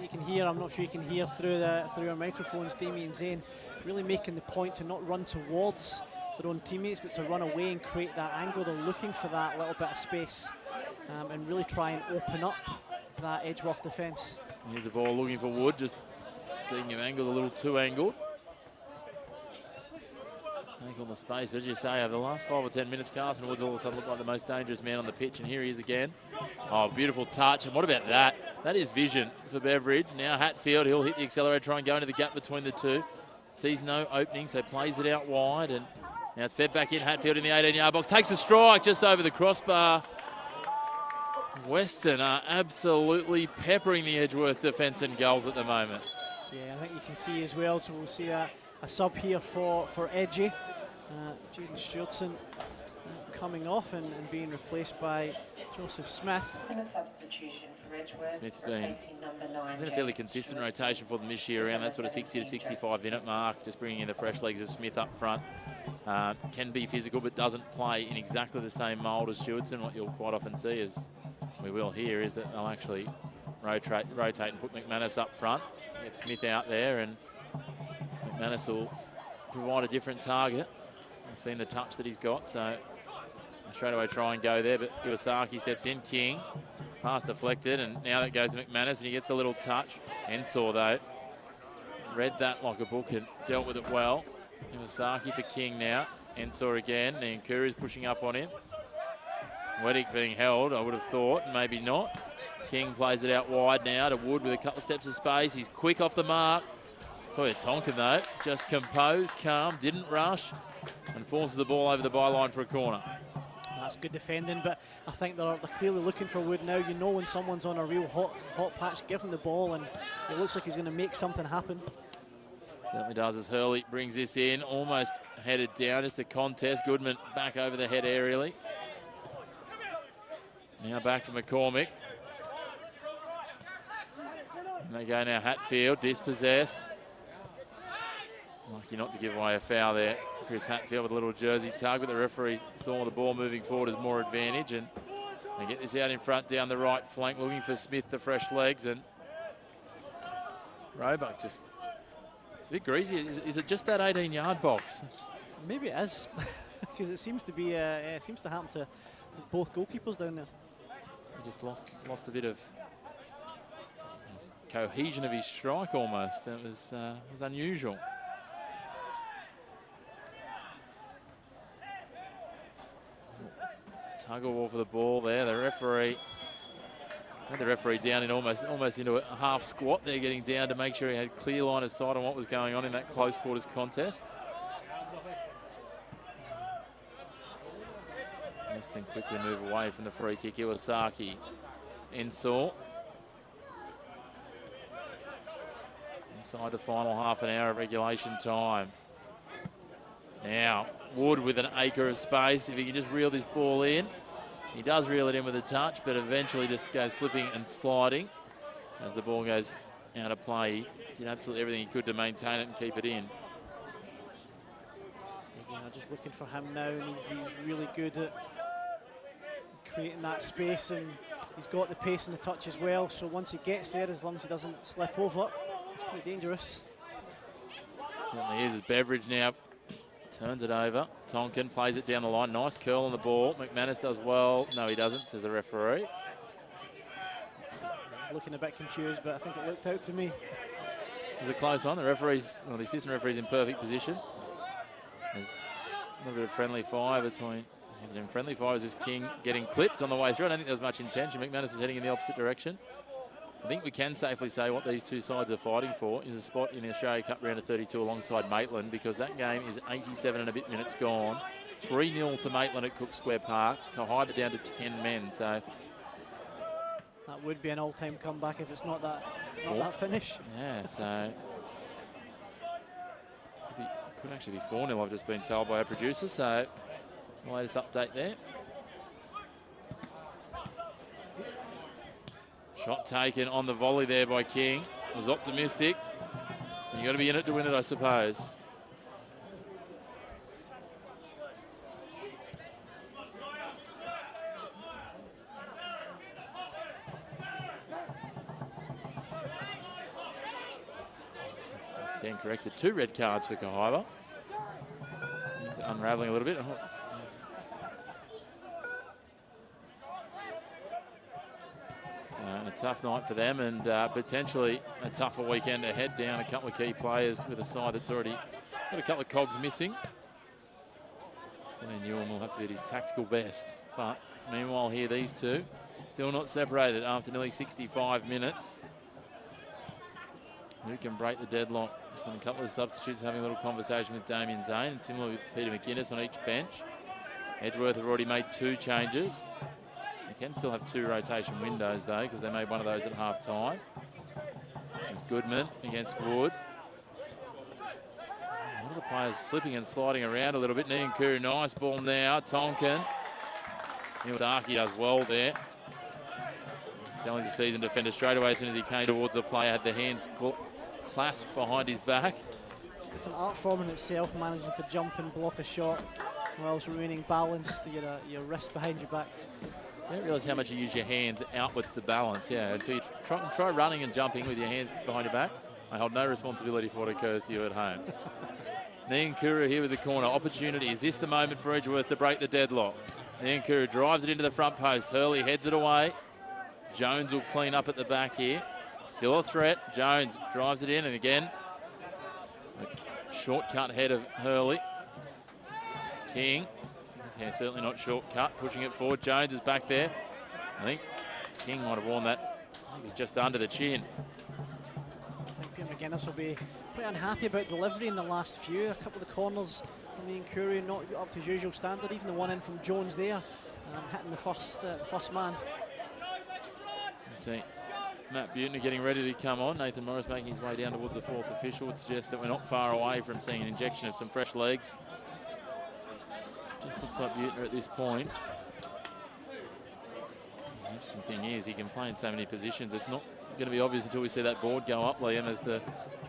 You can hear, I'm not sure you can hear through our microphones, Damien Zane really making the point to not run towards their own teammates, but to run away and create that angle. They're looking for that little bit of space and really try and open up that Edgeworth defence. Here's the ball looking for Wood, just speaking of angles, a little too angled. Take on the space, but as you say, over the last 5 or 10 minutes, Carson Woods all of a sudden looked like the most dangerous man on the pitch, and here he is again. Oh, beautiful touch, and what about that? That is vision for Beveridge. Now Hatfield, he'll hit the accelerator, try and go into the gap between the two. Sees no opening, so plays it out wide, and now it's fed back in. Hatfield in the 18-yard box, takes a strike just over the crossbar. Weston are absolutely peppering the Edgeworth defence and goals at the moment. Yeah, I think you can see as well, so we'll see a sub here for Edgy. Jaden Stewartson coming off and being replaced by Joseph Smith. And a substitution for Edgeworth. Smith's been a fairly consistent rotation for them this year, around that sort of 60 to 65 minute mark, just bringing in the fresh legs of Smith up front. Can be physical, but doesn't play in exactly the same mould as Stewartson. What you'll quite often see, as we will here, is that they'll actually rotate and put McManus up front, get Smith out there, and McManus will provide a different target. We've seen the touch that he's got, so straight away try and go there, but Iwasaki steps in. King, pass deflected, and now that goes to McManus, and he gets a little touch. Ensor, though, read that like a book and dealt with it well. Iwasaki for King now. Ensor again, and Kuru's pushing up on him. Weddick being held, I would have thought, maybe not. King plays it out wide now to Wood with a couple of steps of space. He's quick off the mark. Sorry, Tonkin, though, just composed, calm, didn't rush, and forces the ball over the byline for a corner. That's good defending, but I think they're clearly looking for Wood now. You know when someone's on a real hot patch, give him the ball, and it looks like he's going to make something happen. Certainly does, as Hurley brings this in, almost headed down. Just a contest. Goodman back over the head aerially. Now back for McCormick. And they go now Hatfield, dispossessed. Lucky not to give away a foul there. Chris Hatfield with a little jersey tug, but the referee saw the ball moving forward as more advantage, and they get this out in front down the right flank, looking for Smith, the fresh legs, and Roebuck just, it's a bit greasy. Is it just that 18-yard box? Maybe it is, because it seems to be, it seems to happen to both goalkeepers down there. He just lost a bit of cohesion of his strike almost. It was unusual. Tug of war for the ball there. The referee had the referee down in almost into a half squat there, getting down to make sure he had clear line of sight on what was going on in that close quarters contest. Weston quickly move away from the free kick. Iwasaki, Ensor. Inside the final half an hour of regulation time. Now, Wood with an acre of space. If he can just reel this ball in. He does reel it in with a touch, but eventually just goes slipping and sliding. As the ball goes out of play, he did absolutely everything he could to maintain it and keep it in. Again, I'm just looking for him now, and he's really good at creating that space, and he's got the pace and the touch as well. So once he gets there, as long as he doesn't slip over, it's pretty dangerous. Certainly is, as Beveridge now turns it over. Tonkin plays it down the line. Nice curl on the ball. McManus does well. No, he doesn't, says the referee. He's looking a bit confused, but I think it looked out to me. It was a close one. The assistant referee's in perfect position. There's a little bit of friendly fire between. Is it in friendly fire? Is this King getting clipped on the way through? I don't think there was much intention. McManus was heading in the opposite direction. I think we can safely say what these two sides are fighting for is a spot in the Australia Cup round of 32 alongside Maitland, because that game is 87 and a bit minutes gone. 3-0 to Maitland at Cook Square Park. Kahaiba down to 10 men. So that would be an all-time comeback if it's not that finish. Yeah, so could actually be 4-0, I've just been told by our producer. So the latest update there. Shot taken on the volley there by King. Was optimistic. You've got to be in it to win it, I suppose. Stand corrected. 2 red cards for Kahaiba. He's unravelling a little bit. A tough night for them, and potentially a tougher weekend ahead. Down a couple of key players with a side that's already got a couple of cogs missing. And Newham will have to be at his tactical best. But meanwhile here, these two still not separated after nearly 65 minutes. Who can break the deadlock? So a couple of substitutes having a little conversation with Damien Zane, and similar with Peter McGuinness on each bench. Edgeworth have already made 2 changes. They can still have 2 rotation windows though, because they made one of those at half time. There's Goodman against Wood. One of the players slipping and sliding around a little bit. Niankuru, nice ball now. Tonkin. Darky does well there. Telling the seasoned defender straight away as soon as he came towards the play, had the hands clasped behind his back. It's an art form in itself, managing to jump and block a shot whilst remaining balanced to get your wrist behind your back. You don't realise how much you use your hands outwards to balance, yeah. Until you try running and jumping with your hands behind your back. I hold no responsibility for what occurs to you at home. Niankuru here with the corner. Opportunity. Is this the moment for Edgeworth to break the deadlock? Niankuru drives it into the front post. Hurley heads it away. Jones will clean up at the back here. Still a threat. Jones drives it in, and again, a shortcut head of Hurley. King. Yeah, certainly not shortcut, pushing it forward. Jones is back there. I think King might have worn that. I think he's just under the chin. I think Peter McGuinness will be pretty unhappy about delivery in the last few. A couple of the corners from Niankuru not up to his usual standard. Even the one in from Jones there, hitting the first man. You see Matt Butner getting ready to come on. Nathan Morris making his way down towards the 4th official. Would suggest that we're not far away from seeing an injection of some fresh legs. Just looks like Butner at this point. The interesting thing is he can play in so many positions. It's not going to be obvious until we see that board go up, Liam, as to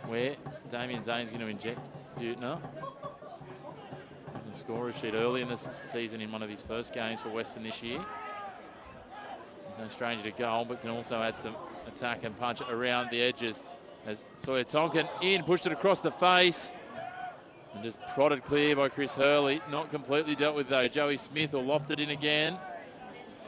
where Damien Zane's going to inject Butner. On the scorer sheet early in this season in one of his first games for Weston this year. He's no stranger to goal, but can also add some attack and punch around the edges. As Sawyer Tonkin in, pushed it across the face. And just prodded clear by Chris Hurley. Not completely dealt with though. Joey Smith will loft it in again.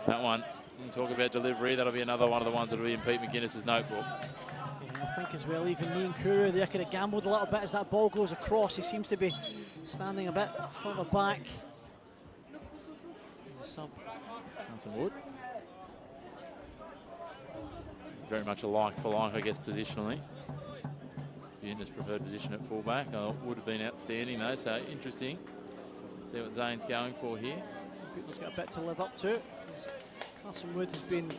That one, when you talk about delivery, that'll be another one of the ones that'll be in Pete McGuinness's notebook. Yeah, I think as well, even Niankuru there could have gambled a little bit as that ball goes across. He seems to be standing a bit further back. There's a sub. Jonathan Wood. Very much a like for like, I guess, positionally. Butner's preferred position at fullback. Would have been outstanding though, so interesting. See what Zane's going for here. Butner's got a bit to live up to. Carson Wood has been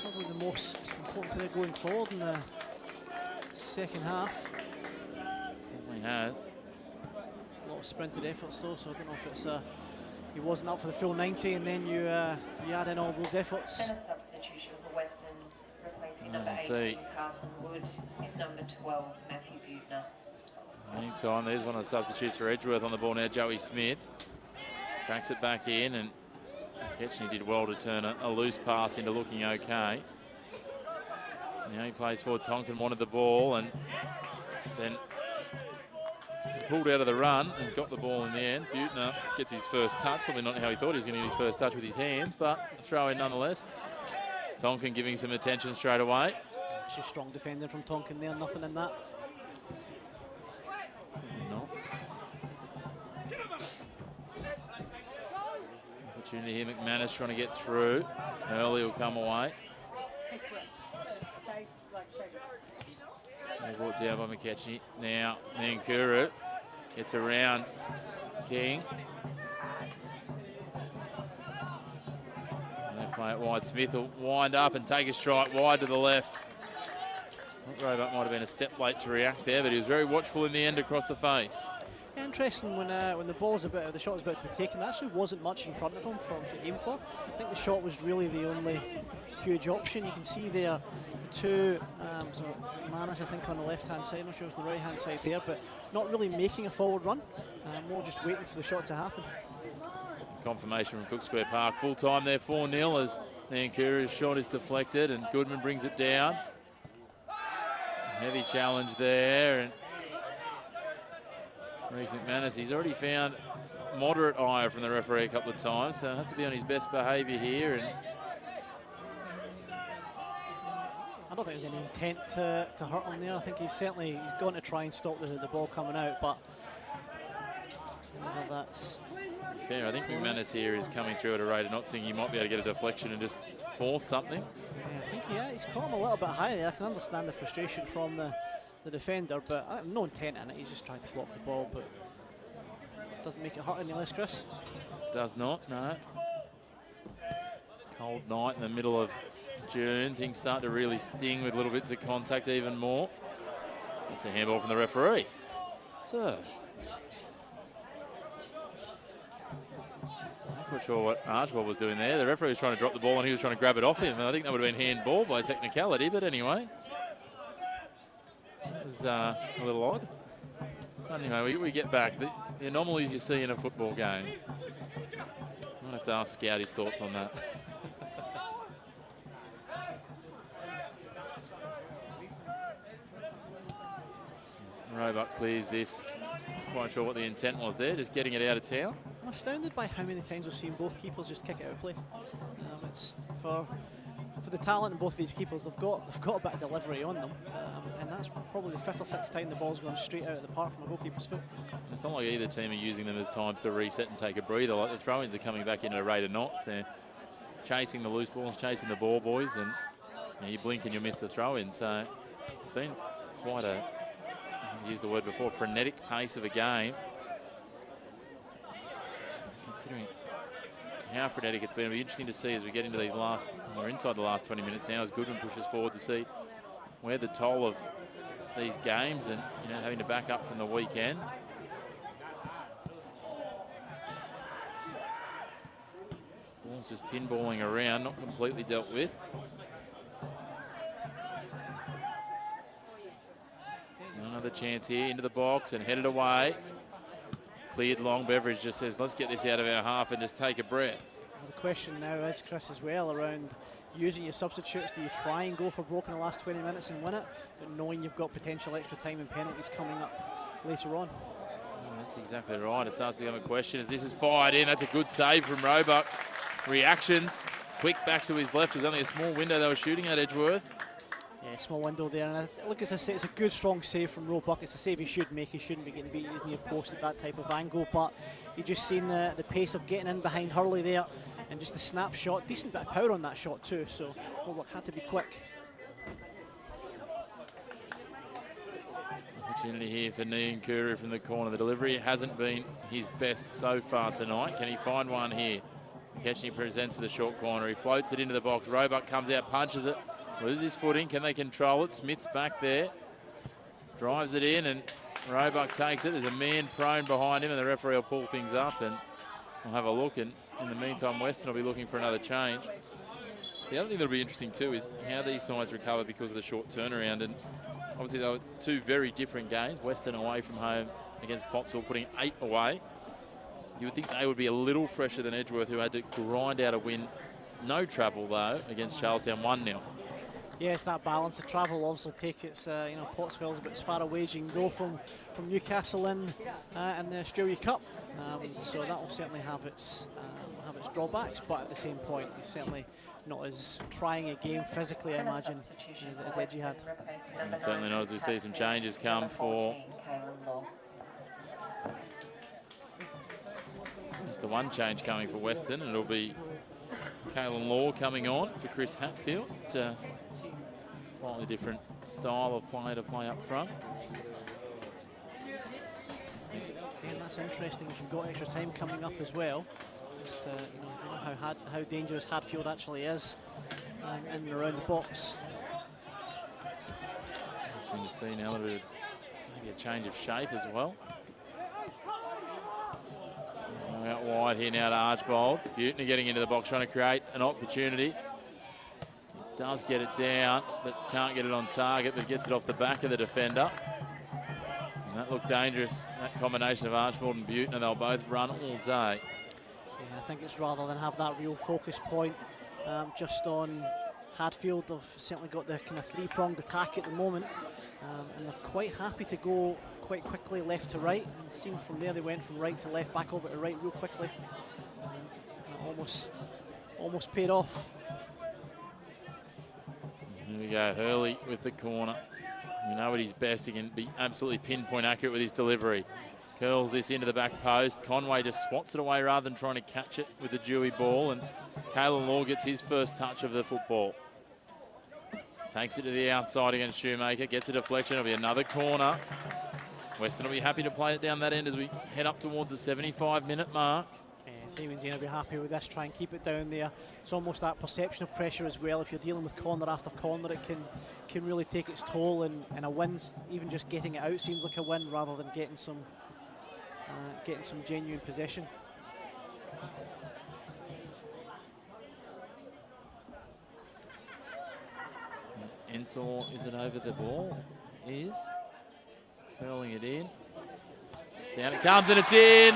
probably the most important player going forward in the second half. Certainly has. A lot of sprinted efforts though, so I don't know if it's he wasn't up for the full 90 and then you add in all those efforts. And a substitution for Weston, replacing number 18 Carson Wood, is number 12 Matthew Butner. Meantime, there's one of the substitutes for Edgeworth on the ball now, Joey Smith. Tracks it back in, and Ketchney did well to turn a loose pass into looking okay. Now he plays forward. Tonkin wanted the ball and then pulled out of the run and got the ball in the end. Butner gets his first touch. Probably not how he thought he was going to get his first touch with his hands, but a throw in nonetheless. Tonkin giving some attention straight away. It's just strong defending from Tonkin there, nothing in that. Certainly not. Opportunity here, McManus trying to get through. Hurley will come away. They brought down by McKechnie. Now, Nankuru gets around King. And they play it wide. Smith will wind up and take a strike wide to the left. Roebuck might have been a step late to react there, but he was very watchful in the end across the face. Yeah, interesting when the shot was about to be taken, there actually wasn't much in front of him for him to aim for. I think the shot was really the only huge option. You can see there the two, Manis I think on the left hand side, I'm not sure it was on the right hand side there, but not really making a forward run, more just waiting for the shot to happen. Confirmation from Cook Square Park. Full time there, 4-0 as Nankuru's shot is deflected and Goodman brings it down. Heavy challenge there, and Reece McManus, he's already found moderate ire from the referee a couple of times, so he'll have to be on his best behaviour here. And I don't think there's any intent to hurt him there. I think he's going to try and stop the ball coming out, but that's... To be fair, I think McManus here is coming through at a rate of not thinking he might be able to get a deflection and just force something. Yeah, I think he's caught him a little bit high there. I can understand the frustration from the defender, but no intent in it. He's just trying to block the ball, but it doesn't make it hurt any less, Chris. Does not, no. Cold night in the middle of June. Things start to really sting with little bits of contact even more. It's a handball from the referee. So, I'm not sure what Archibald was doing there. The referee was trying to drop the ball and he was trying to grab it off him. And I think that would have been handball by technicality, but anyway. It was a little odd. Anyway, we get back. The anomalies you see in a football game. Might have to ask Scout his thoughts on that. Roebuck clears this. Not quite sure what the intent was there, just getting it out of town. I'm astounded by how many times we've seen both keepers just kick it out of play. It's for the talent in both these keepers, they've got a bit of delivery on them, and that's probably the 5th or 6th time the ball's gone straight out of the park from a goalkeeper's foot. It's not like either team are using them as times to reset and take a breather. Like the throw-ins are coming back into a rate of knots. They're chasing the loose balls, chasing the ball boys, and you blink and you miss the throw-in. So it's been quite a, I've used the word before, frenetic pace of a game. Considering how frenetic it's been, it'll be interesting to see as we get into these we're inside the last 20 minutes now as Goodman pushes forward to see where the toll of these games and having to back up from the weekend. This ball's just pinballing around, not completely dealt with. Another chance here into the box and headed away. Cleared long. Beveridge just says, let's get this out of our half and just take a breath. Well, the question now is, Chris, as well, around using your substitutes. Do you try and go for broke in the last 20 minutes and win it, but knowing you've got potential extra time and penalties coming up later on? Oh, that's exactly right. It starts to become a question as this is fired in. That's a good save from Roebuck. Reactions. Quick back to his left. There's only a small window they were shooting at Edgeworth. Yeah, small window there. And look, as I say, it's a good, strong save from Roebuck. It's a save he should make. He shouldn't be getting beat his near post at that type of angle. But you just seen the pace of getting in behind Hurley there, and just the snapshot. Decent bit of power on that shot too. So Roebuck had to be quick. Opportunity here for Nankuru from the corner. The delivery hasn't been his best so far tonight. Can he find one here? McKechnie presents for the short corner. He floats it into the box. Roebuck comes out, punches it. Loses his footing. Can they control it? Smith's back there. Drives it in and Roebuck takes it. There's a man prone behind him and the referee will pull things up and we'll have a look. And in the meantime, Weston will be looking for another change. The other thing that'll be interesting too is how these sides recover because of the short turnaround. And obviously they were two very different games. Weston away from home against Pottsville, putting 8 away. You would think they would be a little fresher than Edgeworth, who had to grind out a win. No travel though against Charlestown, 1-0. Yeah, it's that balance. The travel will obviously take its, Pottsville's about as far away as you can go from Newcastle in the Australia Cup. So that will certainly have its drawbacks, but at the same point, it's certainly not as trying a game physically, I imagine, as Edgy had. And certainly not as we see some changes come for just the one change coming for Weston, and it'll be Caelan Law coming on for Chris Hatfield. Slightly different style of play to play up front. Again, that's interesting if you've got extra time coming up as well. Just, you know how dangerous Hadfield actually is in and around the box. Interesting to see now that maybe a change of shape as well. Out wide here now to Archbold. Butner getting into the box, trying to create an opportunity. Does get it down, but can't get it on target, but gets it off the back of the defender. And that looked dangerous, that combination of Archbold and Butner. They'll both run all day. Yeah, I think it's rather than have that real focus point just on Hadfield. They've certainly got the kind of three-pronged attack at the moment, and they're quite happy to go quite quickly left to right. And it seemed from there they went from right to left, back over to right real quickly. Almost paid off. Here we go, Hurley with the corner. You know what he's best, he can be absolutely pinpoint accurate with his delivery. Curls this into the back post. Conway just swats it away rather than trying to catch it with the Dewey ball, and Caelan Law gets his first touch of the football. Takes it to the outside against Shoemaker, gets a deflection, it'll be another corner. Weston will be happy to play it down that end as we head up towards the 75-minute mark. Damien Zane will be happy with this, try and keep it down there. It's almost that perception of pressure as well. If you're dealing with corner after corner, it can really take its toll, and a win, even just getting it out seems like a win rather than getting some genuine possession. Ensor, is it over the ball? Is. Curling it in. Down it comes and it's in.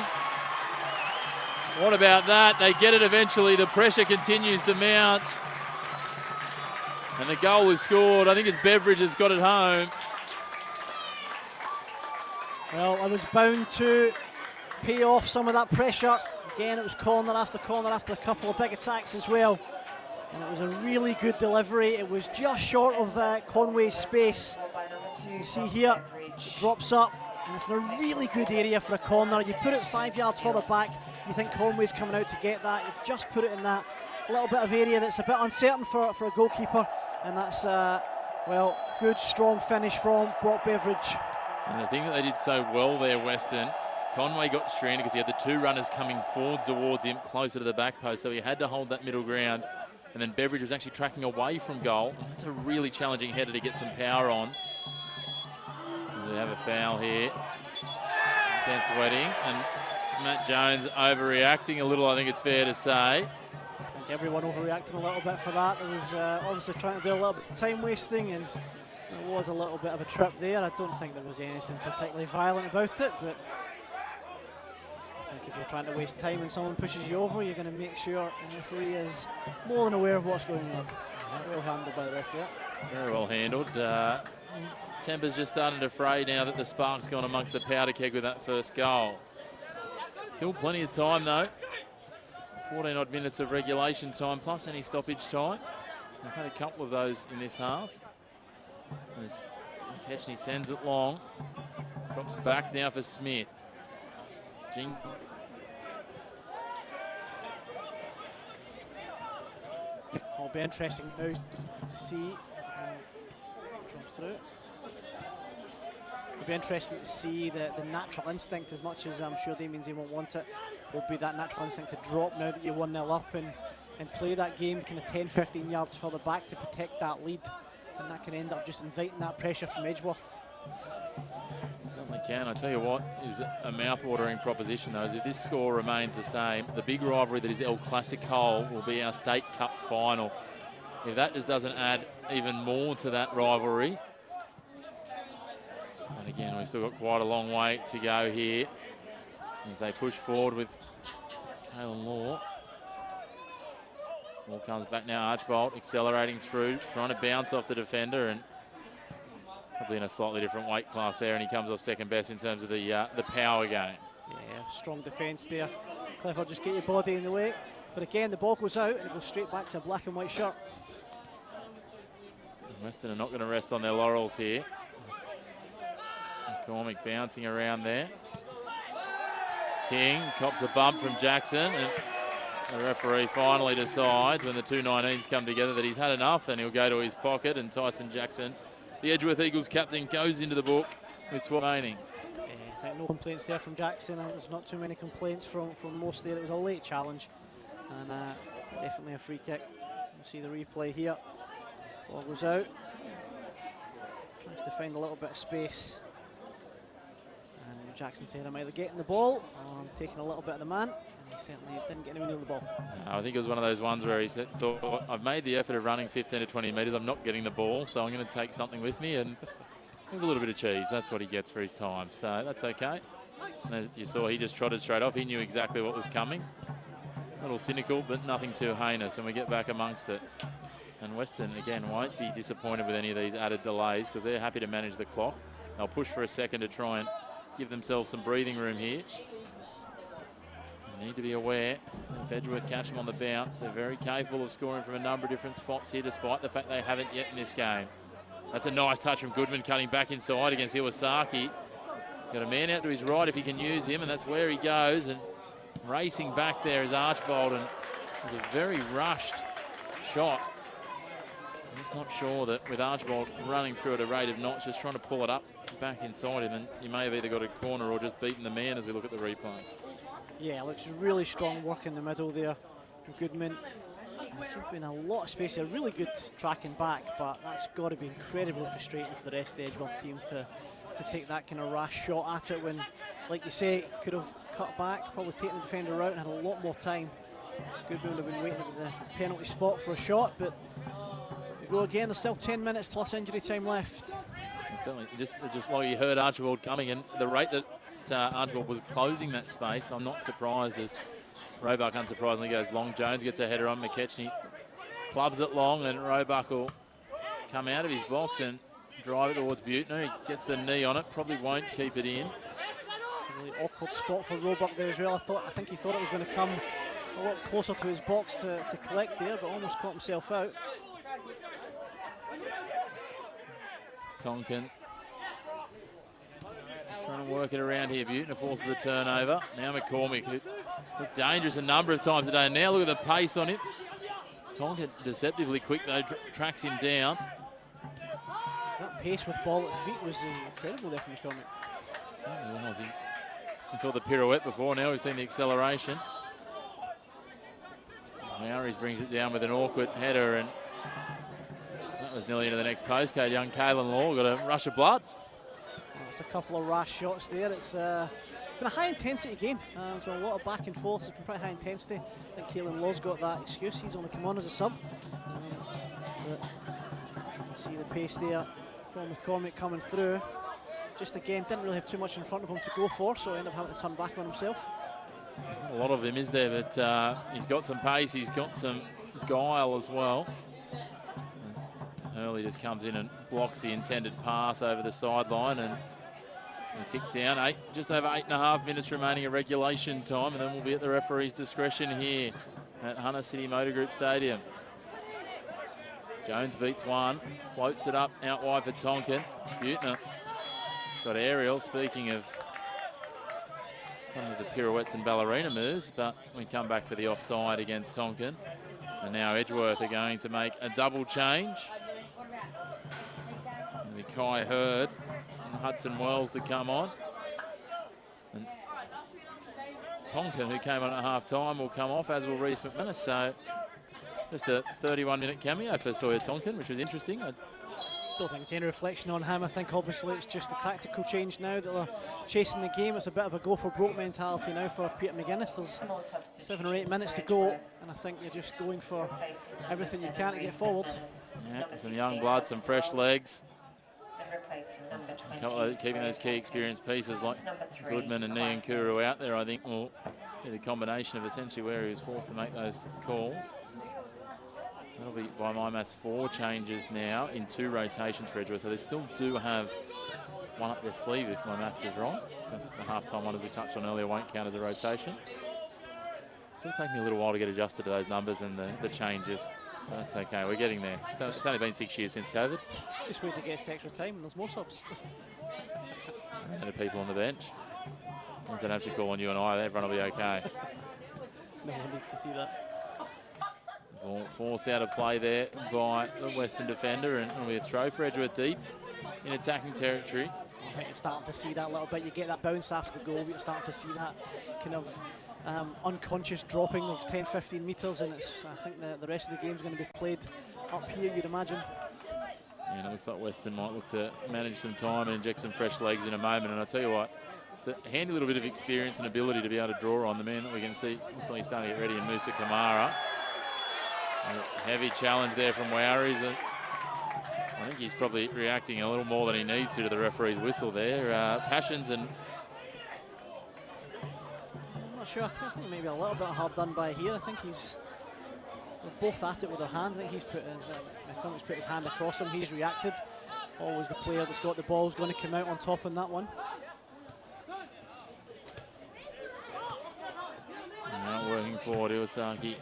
What about that? They get it eventually. The pressure continues to mount. And the goal was scored. I think it's Beveridge has got it home. Well, I was bound to pay off some of that pressure. Again, it was corner after a couple of big attacks as well. And it was a really good delivery. It was just short of Conway's space. You see here, it drops up. And it's in a really good area for a corner. You put it 5 yards further back, you think Conway's coming out to get that. You've just put it in that little bit of area that's a bit uncertain for a goalkeeper. And that's, well, good, strong finish from Brock Beveridge. And the thing that they did so well there, Weston, Conway got stranded because he had the two runners coming forwards towards him, closer to the back post, so he had to hold that middle ground. And then Beveridge was actually tracking away from goal. And that's a really challenging header to get some power on. We have a foul here against Wedding, and Matt Jones overreacting a little, I think it's fair to say. I think everyone overreacted a little bit for that. It was obviously trying to do a little bit of time wasting, and there was a little bit of a trip there. I don't think there was anything particularly violent about it, but I think if you're trying to waste time and someone pushes you over, you're going to make sure the referee is more than aware of what's going on. Well handled by the referee. Very well handled. Temper's just starting to fray now that the spark's gone amongst the powder keg with that first goal. Still plenty of time though. 14 odd minutes of regulation time plus any stoppage time. We've had a couple of those in this half. As Ketchney sends it long. Drops back now for Smith. It'll be interesting now to see as it comes through. It'll be interesting to see the natural instinct, as much as I'm sure Damien Zane won't want it, will be that natural instinct to drop now that you're 1-0 up and play that game kind of 10-15 yards further back to protect that lead, and that can end up just inviting that pressure from Edgeworth. Certainly can. I tell you what is a mouth-watering proposition though, is if this score remains the same, the big rivalry that is El Clasico will be our State Cup final. If that just doesn't add even more to that rivalry. And again, we've still got quite a long way to go here as they push forward with Caelan Law. Ball comes back now, Archbold accelerating through, trying to bounce off the defender, and probably in a slightly different weight class there, and he comes off second best in terms of the power game. Yeah, strong defence there. Clifford, just get your body in the way. But again, the ball goes out and it goes straight back to a black and white shirt. Weston are not going to rest on their laurels here. McCormick bouncing around there. King cops a bump from Jackson, and The referee finally decides when the two 19s come together that he's had enough, and he'll go to his pocket, and Tyson Jackson, the Edgeworth Eagles captain, goes into the book with 12 remaining. Yeah, I think no complaints there from Jackson. There's not too many complaints from most there. It was a late challenge, and definitely a free kick. You'll see the replay here. Ball goes out. Tries to find a little bit of space. And Jackson said, I'm either getting the ball or I'm taking a little bit of the man. And he certainly didn't get anywhere near the ball. I think it was one of those ones where he thought, I've made the effort of running 15 to 20 metres. I'm not getting the ball, so I'm going to take something with me. And there's a little bit of cheese. That's what he gets for his time. So that's okay. And as you saw, he just trotted straight off. He knew exactly what was coming. A little cynical, but nothing too heinous. And we get back amongst it. And Weston, again, won't be disappointed with any of these added delays because they're happy to manage the clock. They'll push for a second to try and give themselves some breathing room here. They need to be aware if Edgeworth catch them on the bounce, they're very capable of scoring from a number of different spots here, despite the fact they haven't yet in this game. That's a nice touch from Goodman, cutting back inside against Iwasaki. Got a man out to his right if he can use him, and that's where he goes. And racing back there is Archbold, and it was a very rushed shot. I'm just not sure that with Archbold running through at a rate of knots, just trying to pull it up back inside him, and you may have either got a corner or just beaten the man as we look at the replay. Yeah, looks really strong work in the middle there from Goodman. There seems to be in a lot of space here. Really good tracking back, but that's got to be incredibly frustrating for the rest of the Edgeworth team to take that kind of rash shot at it when, like you say, could have cut back, probably taken the defender out and had a lot more time. Goodman would have been waiting at the penalty spot for a shot, but we go again. There's still 10 minutes plus injury time left. And certainly, just like you heard Archibald coming in, the rate that Archibald was closing that space, I'm not surprised as Roebuck unsurprisingly goes long. Jones gets a header on McKechnie, clubs it long, and Roebuck will come out of his box and drive it towards Butner. He gets the knee on it, probably won't keep it in. Really awkward spot for Roebuck there as well. I think he thought it was going to come a lot closer to his box to collect there, but almost caught himself out. Tonkin trying to work it around here. Butner forces the turnover. Now McCormick, who looked dangerous a number of times today. Now look at the pace on him. Tonkin deceptively quick though, tracks him down. That pace with ball at feet was incredible there from McCormick. Certainly was. We saw the pirouette before, now we've seen the acceleration. Maoris brings it down with an awkward header, and that was nearly into the next postcode. Young Caelan Law got a rush of blood. It's a couple of rash shots there. It's been a high-intensity game. There's been a lot of back and forth. It's been pretty high intensity. I think Caelan Law's got that excuse. He's only come on as a sub. But you see the pace there from McCormick coming through. Just again, didn't really have too much in front of him to go for, so he ended up having to turn back on himself. A lot of him is there, but he's got some pace. He's got some guile as well. As Hurley just comes in and blocks the intended pass over the sideline, and we tick down. Just over 8.5 minutes remaining of regulation time, and then we'll be at the referee's discretion here at Hunter City Motor Group Stadium. Jones beats one, floats it up out wide for Tonkin. Butner got aerial, speaking of some of the pirouettes and ballerina moves, but we come back for the offside against Tonkin. And now Edgeworth are going to make a double change. It'll be Kai Hurd and Hudson Wells to come on. And Tonkin, who came on at half-time, will come off, as will Reece McManus. So just a 31-minute cameo for Sawyer Tonkin, which was interesting. I don't think it's any reflection on him. I think obviously it's just a tactical change now that they're chasing the game. It's a bit of a go-for-broke mentality now for Peter McGuinness. There's 7 or 8 minutes to go, and I think you're just going for everything you can to get forward. Yeah, some young blood, some fresh legs. Keeping those key experienced pieces like Goodman and Niankuru out there, I think, will be the combination of essentially where he was forced to make those calls. That'll be, by my maths, 4 changes now in 2 rotations for Edgeworth. So they still do have one up their sleeve, if my maths is right. Because the half-time one, as we touched on earlier, won't count as a rotation. Still taking me a little while to get adjusted to those numbers and the changes. But that's okay, we're getting there. It's only been 6 years since COVID. Just wait to get to extra time and there's more subs. And the people on the bench. As long as they don't have to call on you and I, everyone will be okay. No one needs to see that. Ball forced out of play there by the Western defender, and it'll be a throw for Edgeworth deep in attacking territory. I think you're starting to see that a little bit. You get that bounce after the goal, but you're starting to see that kind of unconscious dropping of 10-15 metres, and I think the rest of the game is going to be played up here, you'd imagine. Yeah, and it looks like Weston might look to manage some time and inject some fresh legs in a moment. And I'll tell you what, it's a handy little bit of experience and ability to be able to draw on the man that we can see. Looks like he's starting to get ready in Musa Kamara. A heavy challenge there from Wowries. I think he's probably reacting a little more than he needs to the referee's whistle there. Passions and... I'm not sure. I think maybe a little bit hard done by here. I think they're both at it with their hands. I think he's put his hand across him. He's reacted. Always the player that's got the ball is going to come out on top on that one. Not working forward, Iwasaki.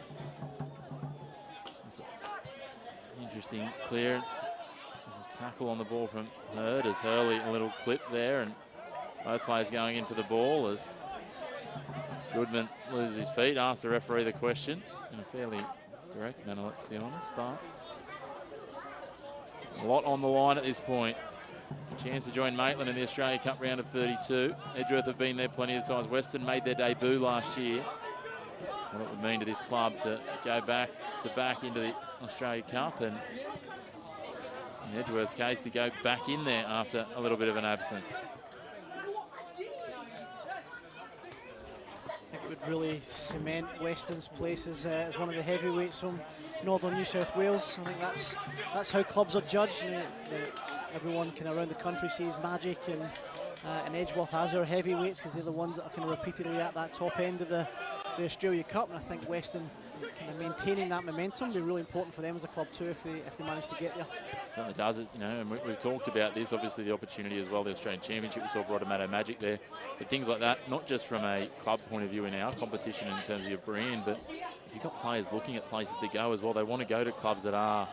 Interesting clearance. Tackle on the ball from Hurd as Hurley, a little clip there, and both players going in for the ball as Goodman loses his feet, asks the referee the question in a fairly direct manner, let's be honest, but a lot on the line at this point. A chance to join Maitland in the Australia Cup round of 32. Edgeworth have been there plenty of times. Weston made their debut last year. What it would mean to this club to go back into the Australia Cup, and in Edgeworth's case to go back in there after a little bit of an absence. I think it would really cement Weston's place as one of the heavyweights from northern New South Wales. I think that's how clubs are judged. Everyone kind of around the country sees Magic and Edgeworth as their heavyweights because they're the ones that are kind of repeatedly at that top end of the Australia Cup, and I think Weston kind of maintaining that momentum will be really important for them as a club too if they manage to get there. Certainly does it, and we've talked about this, obviously the opportunity as well, the Australian Championship, we saw Broadamato Magic there, but things like that, not just from a club point of view in our competition in terms of your brand, but if you've got players looking at places to go as well, they want to go to clubs that are,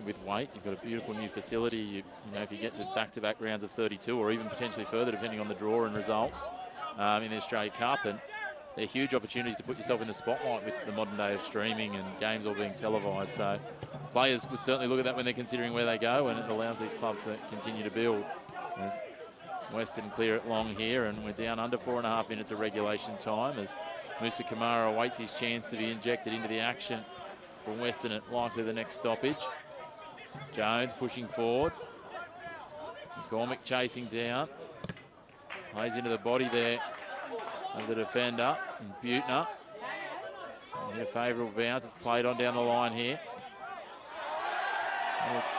with weight. You've got a beautiful new facility. If you get to back-to-back rounds of 32 or even potentially further, depending on the draw and results in the Australia Cup, and they're huge opportunities to put yourself in the spotlight with the modern day of streaming and games all being televised. So players would certainly look at that when they're considering where they go, and it allows these clubs to continue to build. As Weston clear it long here, and we're down under 4.5 minutes of regulation time as Musa Kamara awaits his chance to be injected into the action from Weston at likely the next stoppage. Jones pushing forward. McCormick chasing down. Plays into the body there of the defender, and Butner. A favourable bounce. It's played on down the line here.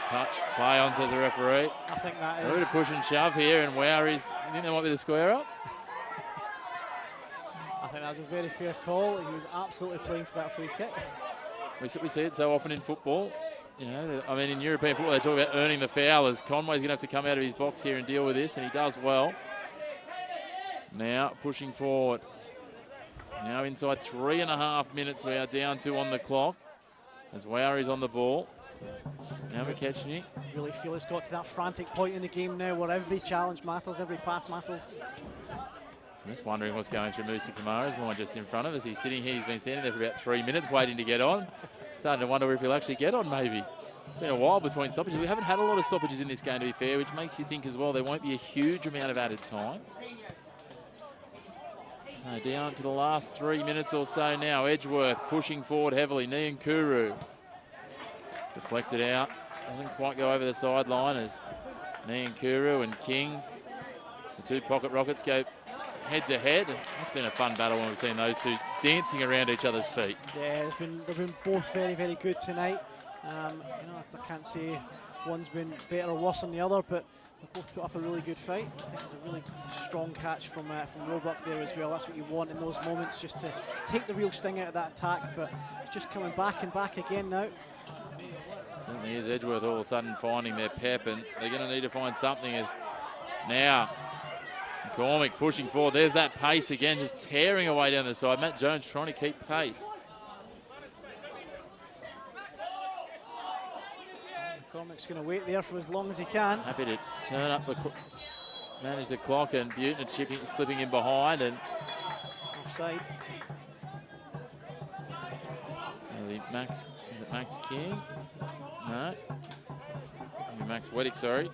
Touch, play on, says the referee. I think that is a bit of push and shove here, and Wowries, you think that might be the square up? I think that was a very fair call. He was absolutely playing for that free kick. We see it so often in football. In European football, they talk about earning the foul, as Conway's going to have to come out of his box here and deal with this, and he does well. Now pushing forward. Now inside 3.5 minutes, we are down 2 on the clock as Wowries on the ball. Now McKechnie. Really feel it's got to that frantic point in the game now where every challenge matters, every pass matters. I'm just wondering what's going through Musa Kamara's mind just in front of us. He's sitting here, he's been standing there for about 3 minutes waiting to get on. Starting to wonder if he'll actually get on maybe. It's been a while between stoppages. We haven't had a lot of stoppages in this game, to be fair, which makes you think as well there won't be a huge amount of added time. So down to the last 3 minutes or so now. Edgeworth pushing forward heavily. Niankuru deflected out. Doesn't quite go over the sideline as Niankuru and King, the two pocket rockets, go head to head. It's been a fun battle when we've seen those two dancing around each other's feet. Yeah, they've been both very, very good tonight. I can't say one's been better or worse than the other, but they both put up a really good fight. I think it was a really strong catch from Roebuck there as well. That's what you want in those moments, just to take the real sting out of that attack, but it's just coming back and back again now. Certainly is Edgeworth all of a sudden finding their pep, and they're going to need to find something as now McCormick pushing forward. There's that pace again, just tearing away down the side. Matt Jones trying to keep pace. McCormick's going to wait there for as long as he can. Happy to turn up manage the clock, and Butner slipping in behind, and offside. Max, is it Max King? No. Max Weddick, sorry.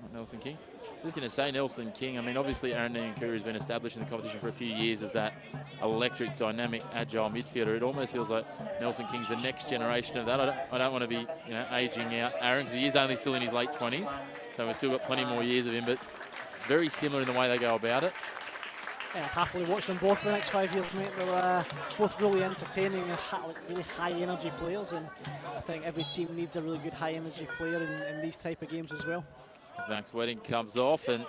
Not Nelson King. Just going to say Nelson King. I mean, obviously Aaron Niankuru has been established in the competition for a few years as that electric, dynamic, agile midfielder. It almost feels like Nelson King's the next generation of that. I don't want to be aging out Aaron, because he is only still in his late 20s. So we've still got plenty more years of him, but very similar in the way they go about it. Yeah, happily watch them both for the next 5 years, mate. They're both really entertaining, really high-energy players, and I think every team needs a really good high-energy player in these type of games as well. As Max Wedding comes off, and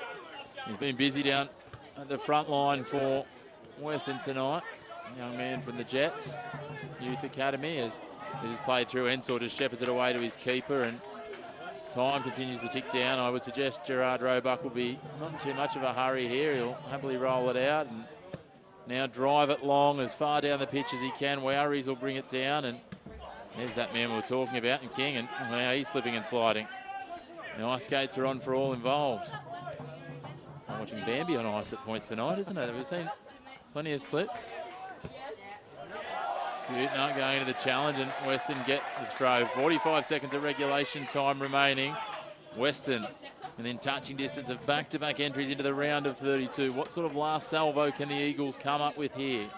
he's been busy down at the front line for Weston tonight. A young man from the Jets Youth Academy as he's played through. Ensor just shepherds it away to his keeper, and time continues to tick down. I would suggest Gerard Roebuck will be not in too much of a hurry here. He'll happily roll it out and now drive it long as far down the pitch as he can. Wowries will bring it down, and there's that man we were talking about, and King, and now he's slipping and sliding. The ice skates are on for all involved. I'm watching Bambi on ice at points tonight, isn't it? We've seen plenty of slips. Not going into the challenge, and Weston get the throw. 45 seconds of regulation time remaining. Weston within touching distance of back-to-back entries into the round of 32. What sort of last salvo can the Eagles come up with here?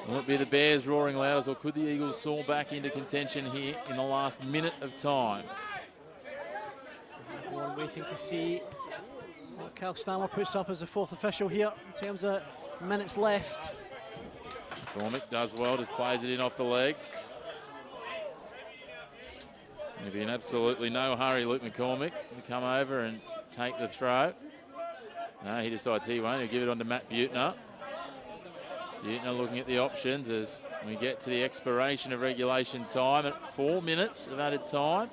Will it be the Bears roaring loudest, or could the Eagles soar back into contention here in the last minute of time? Everyone waiting to see what Cal Stammer puts up as the fourth official here in terms of minutes left. McCormick does well, just plays it in off the legs. Maybe in absolutely no hurry, Luke McCormick, to come over and take the throw. No, he decides he won't. He'll give it on to Matt Butner. Butner looking at the options as we get to the expiration of regulation time at 4 minutes of added time.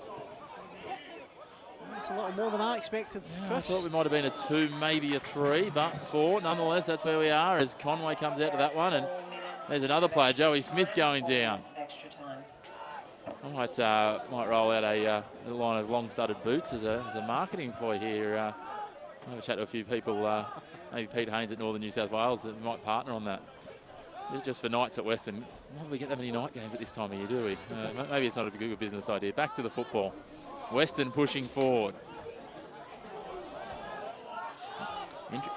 That's a little more than I expected, Chris. I thought we might have been a 2, maybe a 3, but 4. Nonetheless, that's where we are as Conway comes out to that one, and there's another player, Joey Smith, going down. I might roll out a line of long-studded boots as a marketing ploy here. I'll have a chat to a few people, maybe Pete Haynes at Northern New South Wales, that might partner on that. Just for nights at Weston. Why do we get that many night games at this time of year, do we? Maybe it's not a good business idea. Back to the football. Weston pushing forward.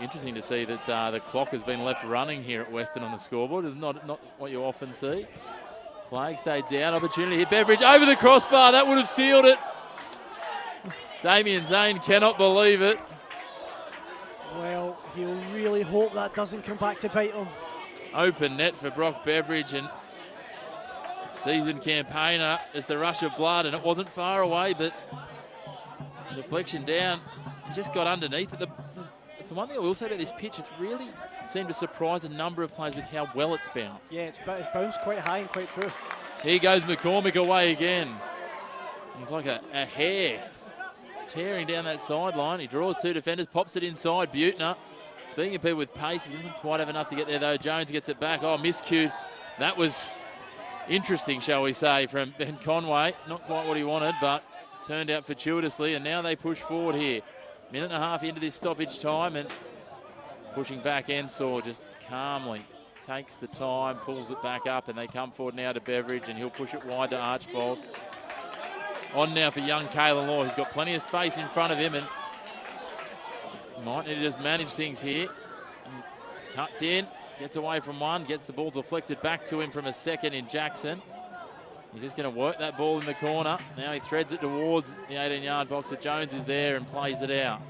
Interesting to see that the clock has been left running here at Weston on the scoreboard. It's not what you often see. Flag stayed down. Opportunity here. Beveridge over the crossbar. That would have sealed it. Damien Zane cannot believe it. Well, he'll really hope that doesn't come back to bite him. Open net for Brock Beveridge, and seasoned campaigner. It's the rush of blood, and it wasn't far away, but deflection down. Just got underneath it. It's the one thing I will say about this pitch. It's really seemed to surprise a number of players with how well it's bounced. Yeah, it's bounced quite high and quite true. Here goes McCormick away again. He's like a hare tearing down that sideline. He draws 2 defenders, pops it inside. Butner, speaking of people with pace, he doesn't quite have enough to get there though. Jones gets it back. Oh, miscued. That was interesting, shall we say, from Ben Conway. Not quite what he wanted, but turned out fortuitously, and now they push forward here. Minute and a half into this stoppage time, and pushing back Ensor just calmly takes the time, pulls it back up, and they come forward now to Beveridge, and he'll push it wide to Archbold. On now for young Caelan Law, who's got plenty of space in front of him, and might need to just manage things here. Cuts in, gets away from one, gets the ball deflected back to him from a second in Jackson. He's just going to work that ball in the corner. Now he threads it towards the 18-yard box. Jones is there and plays it out.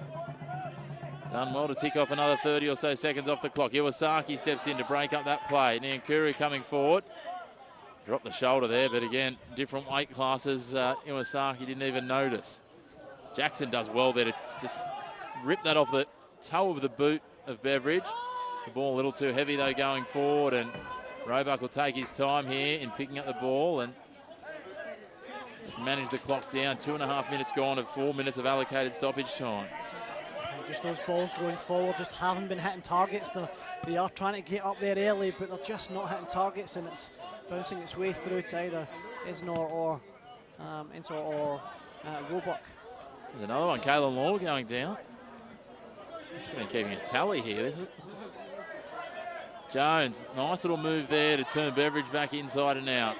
Done well to tick off another 30 or so seconds off the clock. Iwasaki steps in to break up that play. Niankuru coming forward. Dropped the shoulder there, but again, different weight classes. Iwasaki didn't even notice. Jackson does well there to just rip that off the toe of the boot of Beveridge. The ball a little too heavy though going forward, and Roebuck will take his time here in picking up the ball and just manage the clock down. 2.5 minutes gone of 4 minutes of allocated stoppage time. Just those balls going forward just haven't been hitting targets. They are trying to get up there early, but they're just not hitting targets, and it's bouncing its way through to either Ensor or Roebuck. There's another one, Caelan Law going down. Just been keeping a tally here, isn't it? Jones, nice little move there to turn Beveridge back inside and out.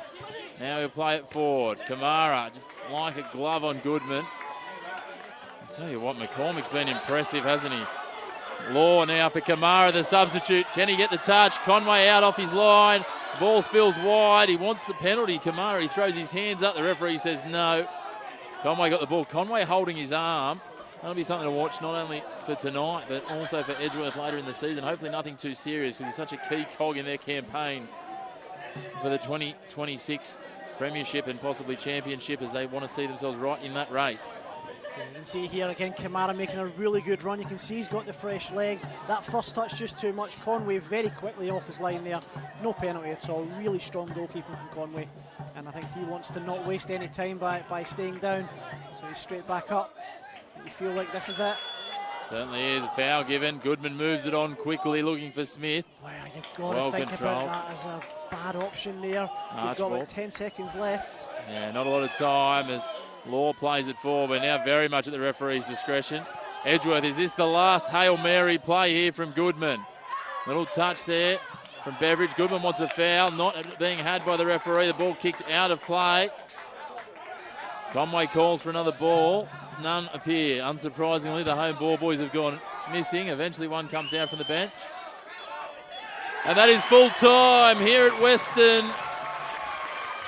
Now he'll play it forward. Kamara, just like a glove on Goodman. I'll tell you what, McCormick's been impressive, hasn't he? Law now for Kamara, the substitute. Can he get the touch? Conway out off his line. Ball spills wide. He wants the penalty. Kamara, he throws his hands up. The referee says no. Conway got the ball. Conway holding his arm. That'll be something to watch not only for tonight, but also for Edgeworth later in the season. Hopefully nothing too serious because he's such a key cog in their campaign for the 2026 Premiership and possibly Championship as they want to see themselves right in that race. You can see here again Kamara making a really good run. You can see he's got the fresh legs. That first touch just too much. Conway very quickly off his line there. No penalty at all. Really strong goalkeeping from Conway. And I think he wants to not waste any time by staying down. So he's straight back up. You feel like this is it. Certainly is. A foul given. Goodman moves it on quickly looking for Smith. Wow, you've got to think about that as a bad option there. You've got about 10 seconds left. Yeah, not a lot of time as Law plays it forward, but now very much at the referee's discretion. Edgeworth, is this the last Hail Mary play here from Goodman? Little touch there from Beveridge. Goodman wants a foul, not being had by the referee. The ball kicked out of play. Conway calls for another ball. None appear. Unsurprisingly, the home ball boys have gone missing. Eventually one comes down from the bench. And that is full time here at Weston.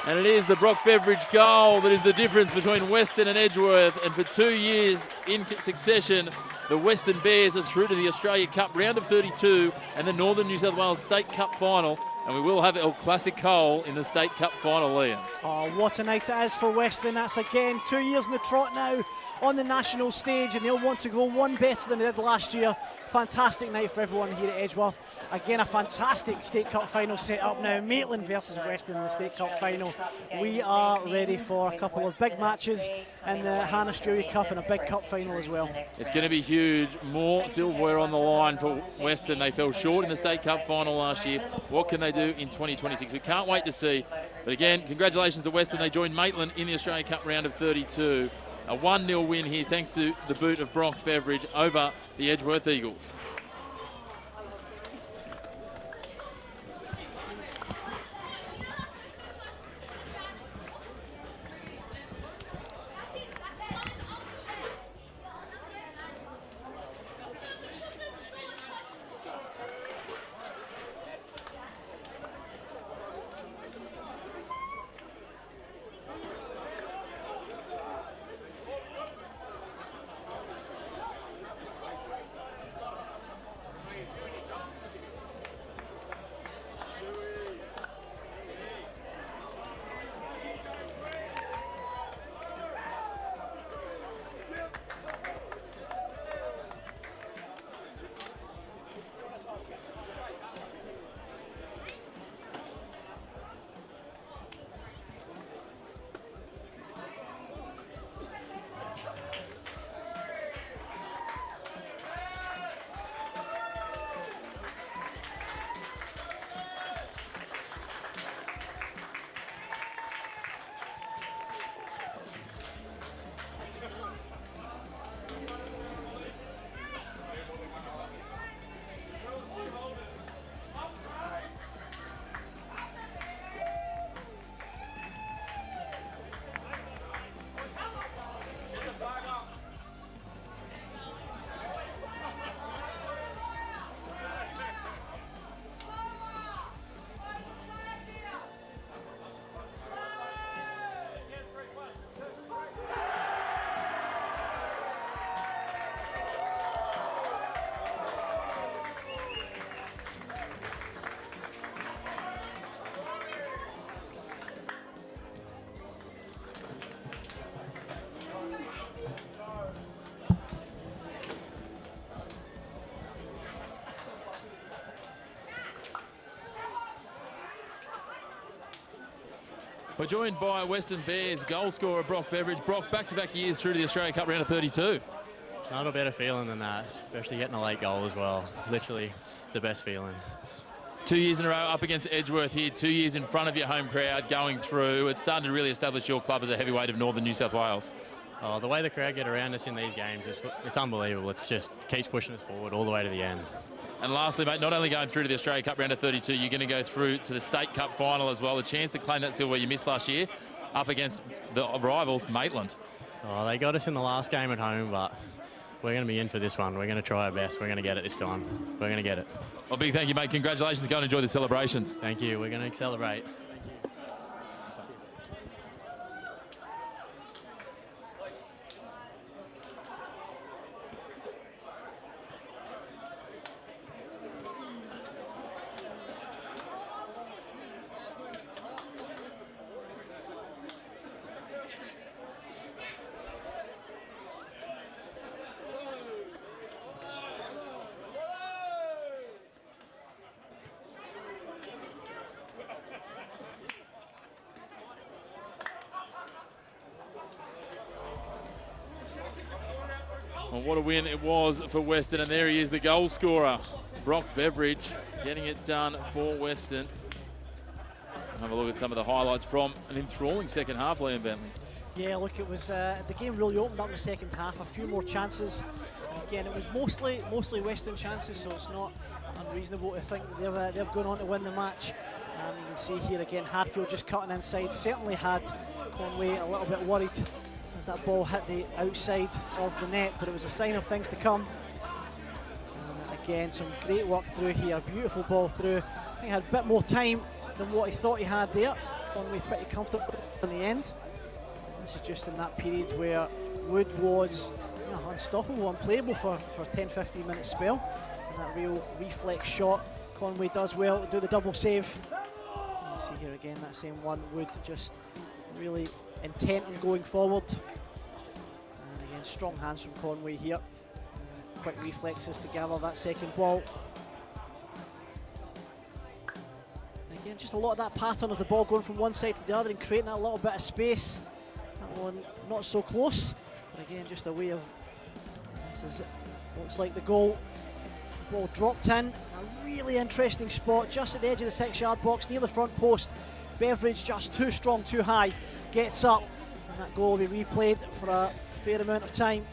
And it is the Brock Beveridge goal that is the difference between Weston and Edgeworth. And for 2 years in succession, the Weston Bears are through to the Australia Cup round of 32 and the Northern New South Wales State Cup final. And we will have El Clasico in the State Cup final, Liam. Oh, what a night it is for Weston. That's again 2 years in the trot now on the national stage, and they'll want to go one better than they did last year. Fantastic night for everyone here at Edgeworth. Again, a fantastic State Cup final set up now. Maitland versus Weston in the State Cup final. We are ready for a couple of big matches in the Hahn Australia Cup and a big cup final as well. It's going to be huge. More silverware on the line for Weston. They fell short in the State Cup final last year. What can they do in 2026? We can't wait to see. But again, congratulations to Weston. They joined Maitland in the Australia Cup round of 32. A 1-0 win here thanks to the boot of Brock Beveridge over the Edgeworth Eagles. We're joined by Western Bears goal scorer Brock Beveridge. Brock, back-to-back years through to the Australia Cup round of 32. Not a better feeling than that, especially getting a late goal as well. Literally the best feeling. 2 years in a row up against Edgeworth here, 2 years in front of your home crowd going through. It's starting to really establish your club as a heavyweight of Northern New South Wales. Oh, the way the crowd get around us in these games, it's unbelievable. It's just keeps pushing us forward all the way to the end. And lastly, mate, not only going through to the Australia Cup round of 32, you're going to go through to the State Cup final as well. A chance to claim that silver you missed last year up against the rivals, Maitland. Oh, they got us in the last game at home, but we're going to be in for this one. We're going to try our best. We're going to get it this time. We're going to get it. Well, big thank you, mate. Congratulations. Go and enjoy the celebrations. Thank you. We're going to celebrate. Well, what a win it was for Weston, and there he is, the goal scorer, Brock Beveridge, getting it done for Weston. Have a look at some of the highlights from an enthralling second half, Liam Bentley. Yeah, look, it was the game really opened up in the second half. A few more chances. And again, it was mostly Weston chances, so it's not unreasonable to think that they've gone on to win the match. You can see here again, Hadfield just cutting inside. Certainly had Conway a little bit worried as that ball hit the outside of the net, but it was a sign of things to come. And again, some great work through here. Beautiful ball through. I think he had a bit more time than what he thought he had there. Conway pretty comfortable in the end. This is just in that period where Wood was unstoppable, unplayable for a 10-15 minute spell. And that real reflex shot, Conway does well to do the double save. You see here again that same one, Wood just really intent on going forward. And again, strong hands from Conway here. And quick reflexes to gather that second ball. And again, just a lot of that pattern of the ball going from one side to the other and creating that little bit of space. That one not so close, but again, just a way of, this is, looks like the goal. The ball dropped in, a really interesting spot just at the edge of the 6-yard box near the front post. Beveridge just too strong, too high, gets up, and that goal will be replayed for a fair amount of time.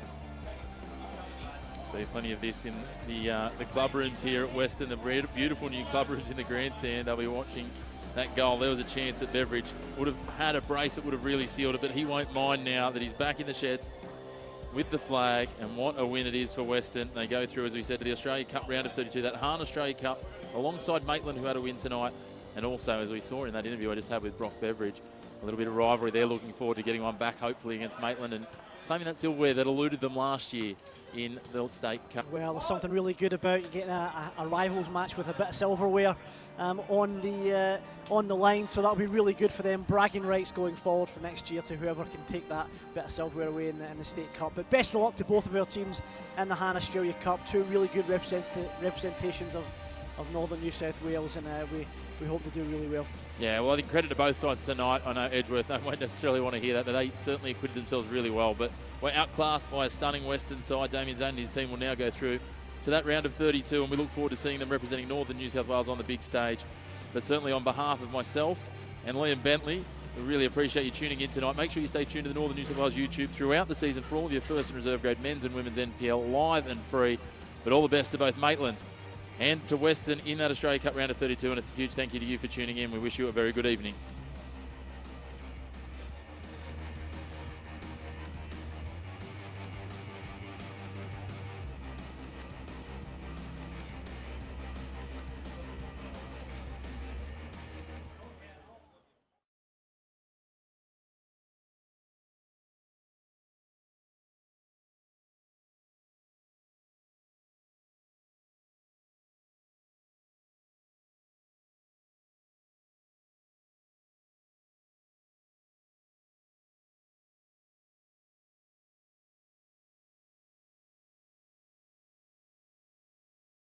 See plenty of this in the club rooms here at Weston, the beautiful new club rooms in the grandstand. They'll be watching that goal. There was a chance that Beveridge would have had a brace that would have really sealed it, but he won't mind now that he's back in the sheds with the flag. And what a win it is for Weston. They go through, as we said, to the Australia Cup round of 32, that Hahn Australia Cup, alongside Maitland, who had a win tonight. And also, as we saw in that interview I just had with Brock Beveridge, a little bit of rivalry. They're looking forward to getting one back, hopefully, against Maitland and claiming that silverware that eluded them last year in the State Cup. Well, there's something really good about getting a rivals match with a bit of silverware on the line, so that'll be really good for them. Bragging rights going forward for next year to whoever can take that bit of silverware away in the State Cup. But best of luck to both of our teams in the Hahn Australia Cup. Two really good representations of Northern New South Wales, and we hope to do really well. Yeah, well, I think credit to both sides tonight. I know Edgeworth, they won't necessarily want to hear that, but they certainly acquitted themselves really well. But we're outclassed by a stunning Western side. Damien Zane and his team will now go through to that round of 32, and we look forward to seeing them representing Northern New South Wales on the big stage. But certainly on behalf of myself and Liam Bentley, we really appreciate you tuning in tonight. Make sure you stay tuned to the Northern New South Wales YouTube throughout the season for all of your first and reserve grade men's and women's NPL live and free. But all the best to both Maitland and to Weston in that Australia Cup round of 32, and a huge thank you to you for tuning in. We wish you a very good evening.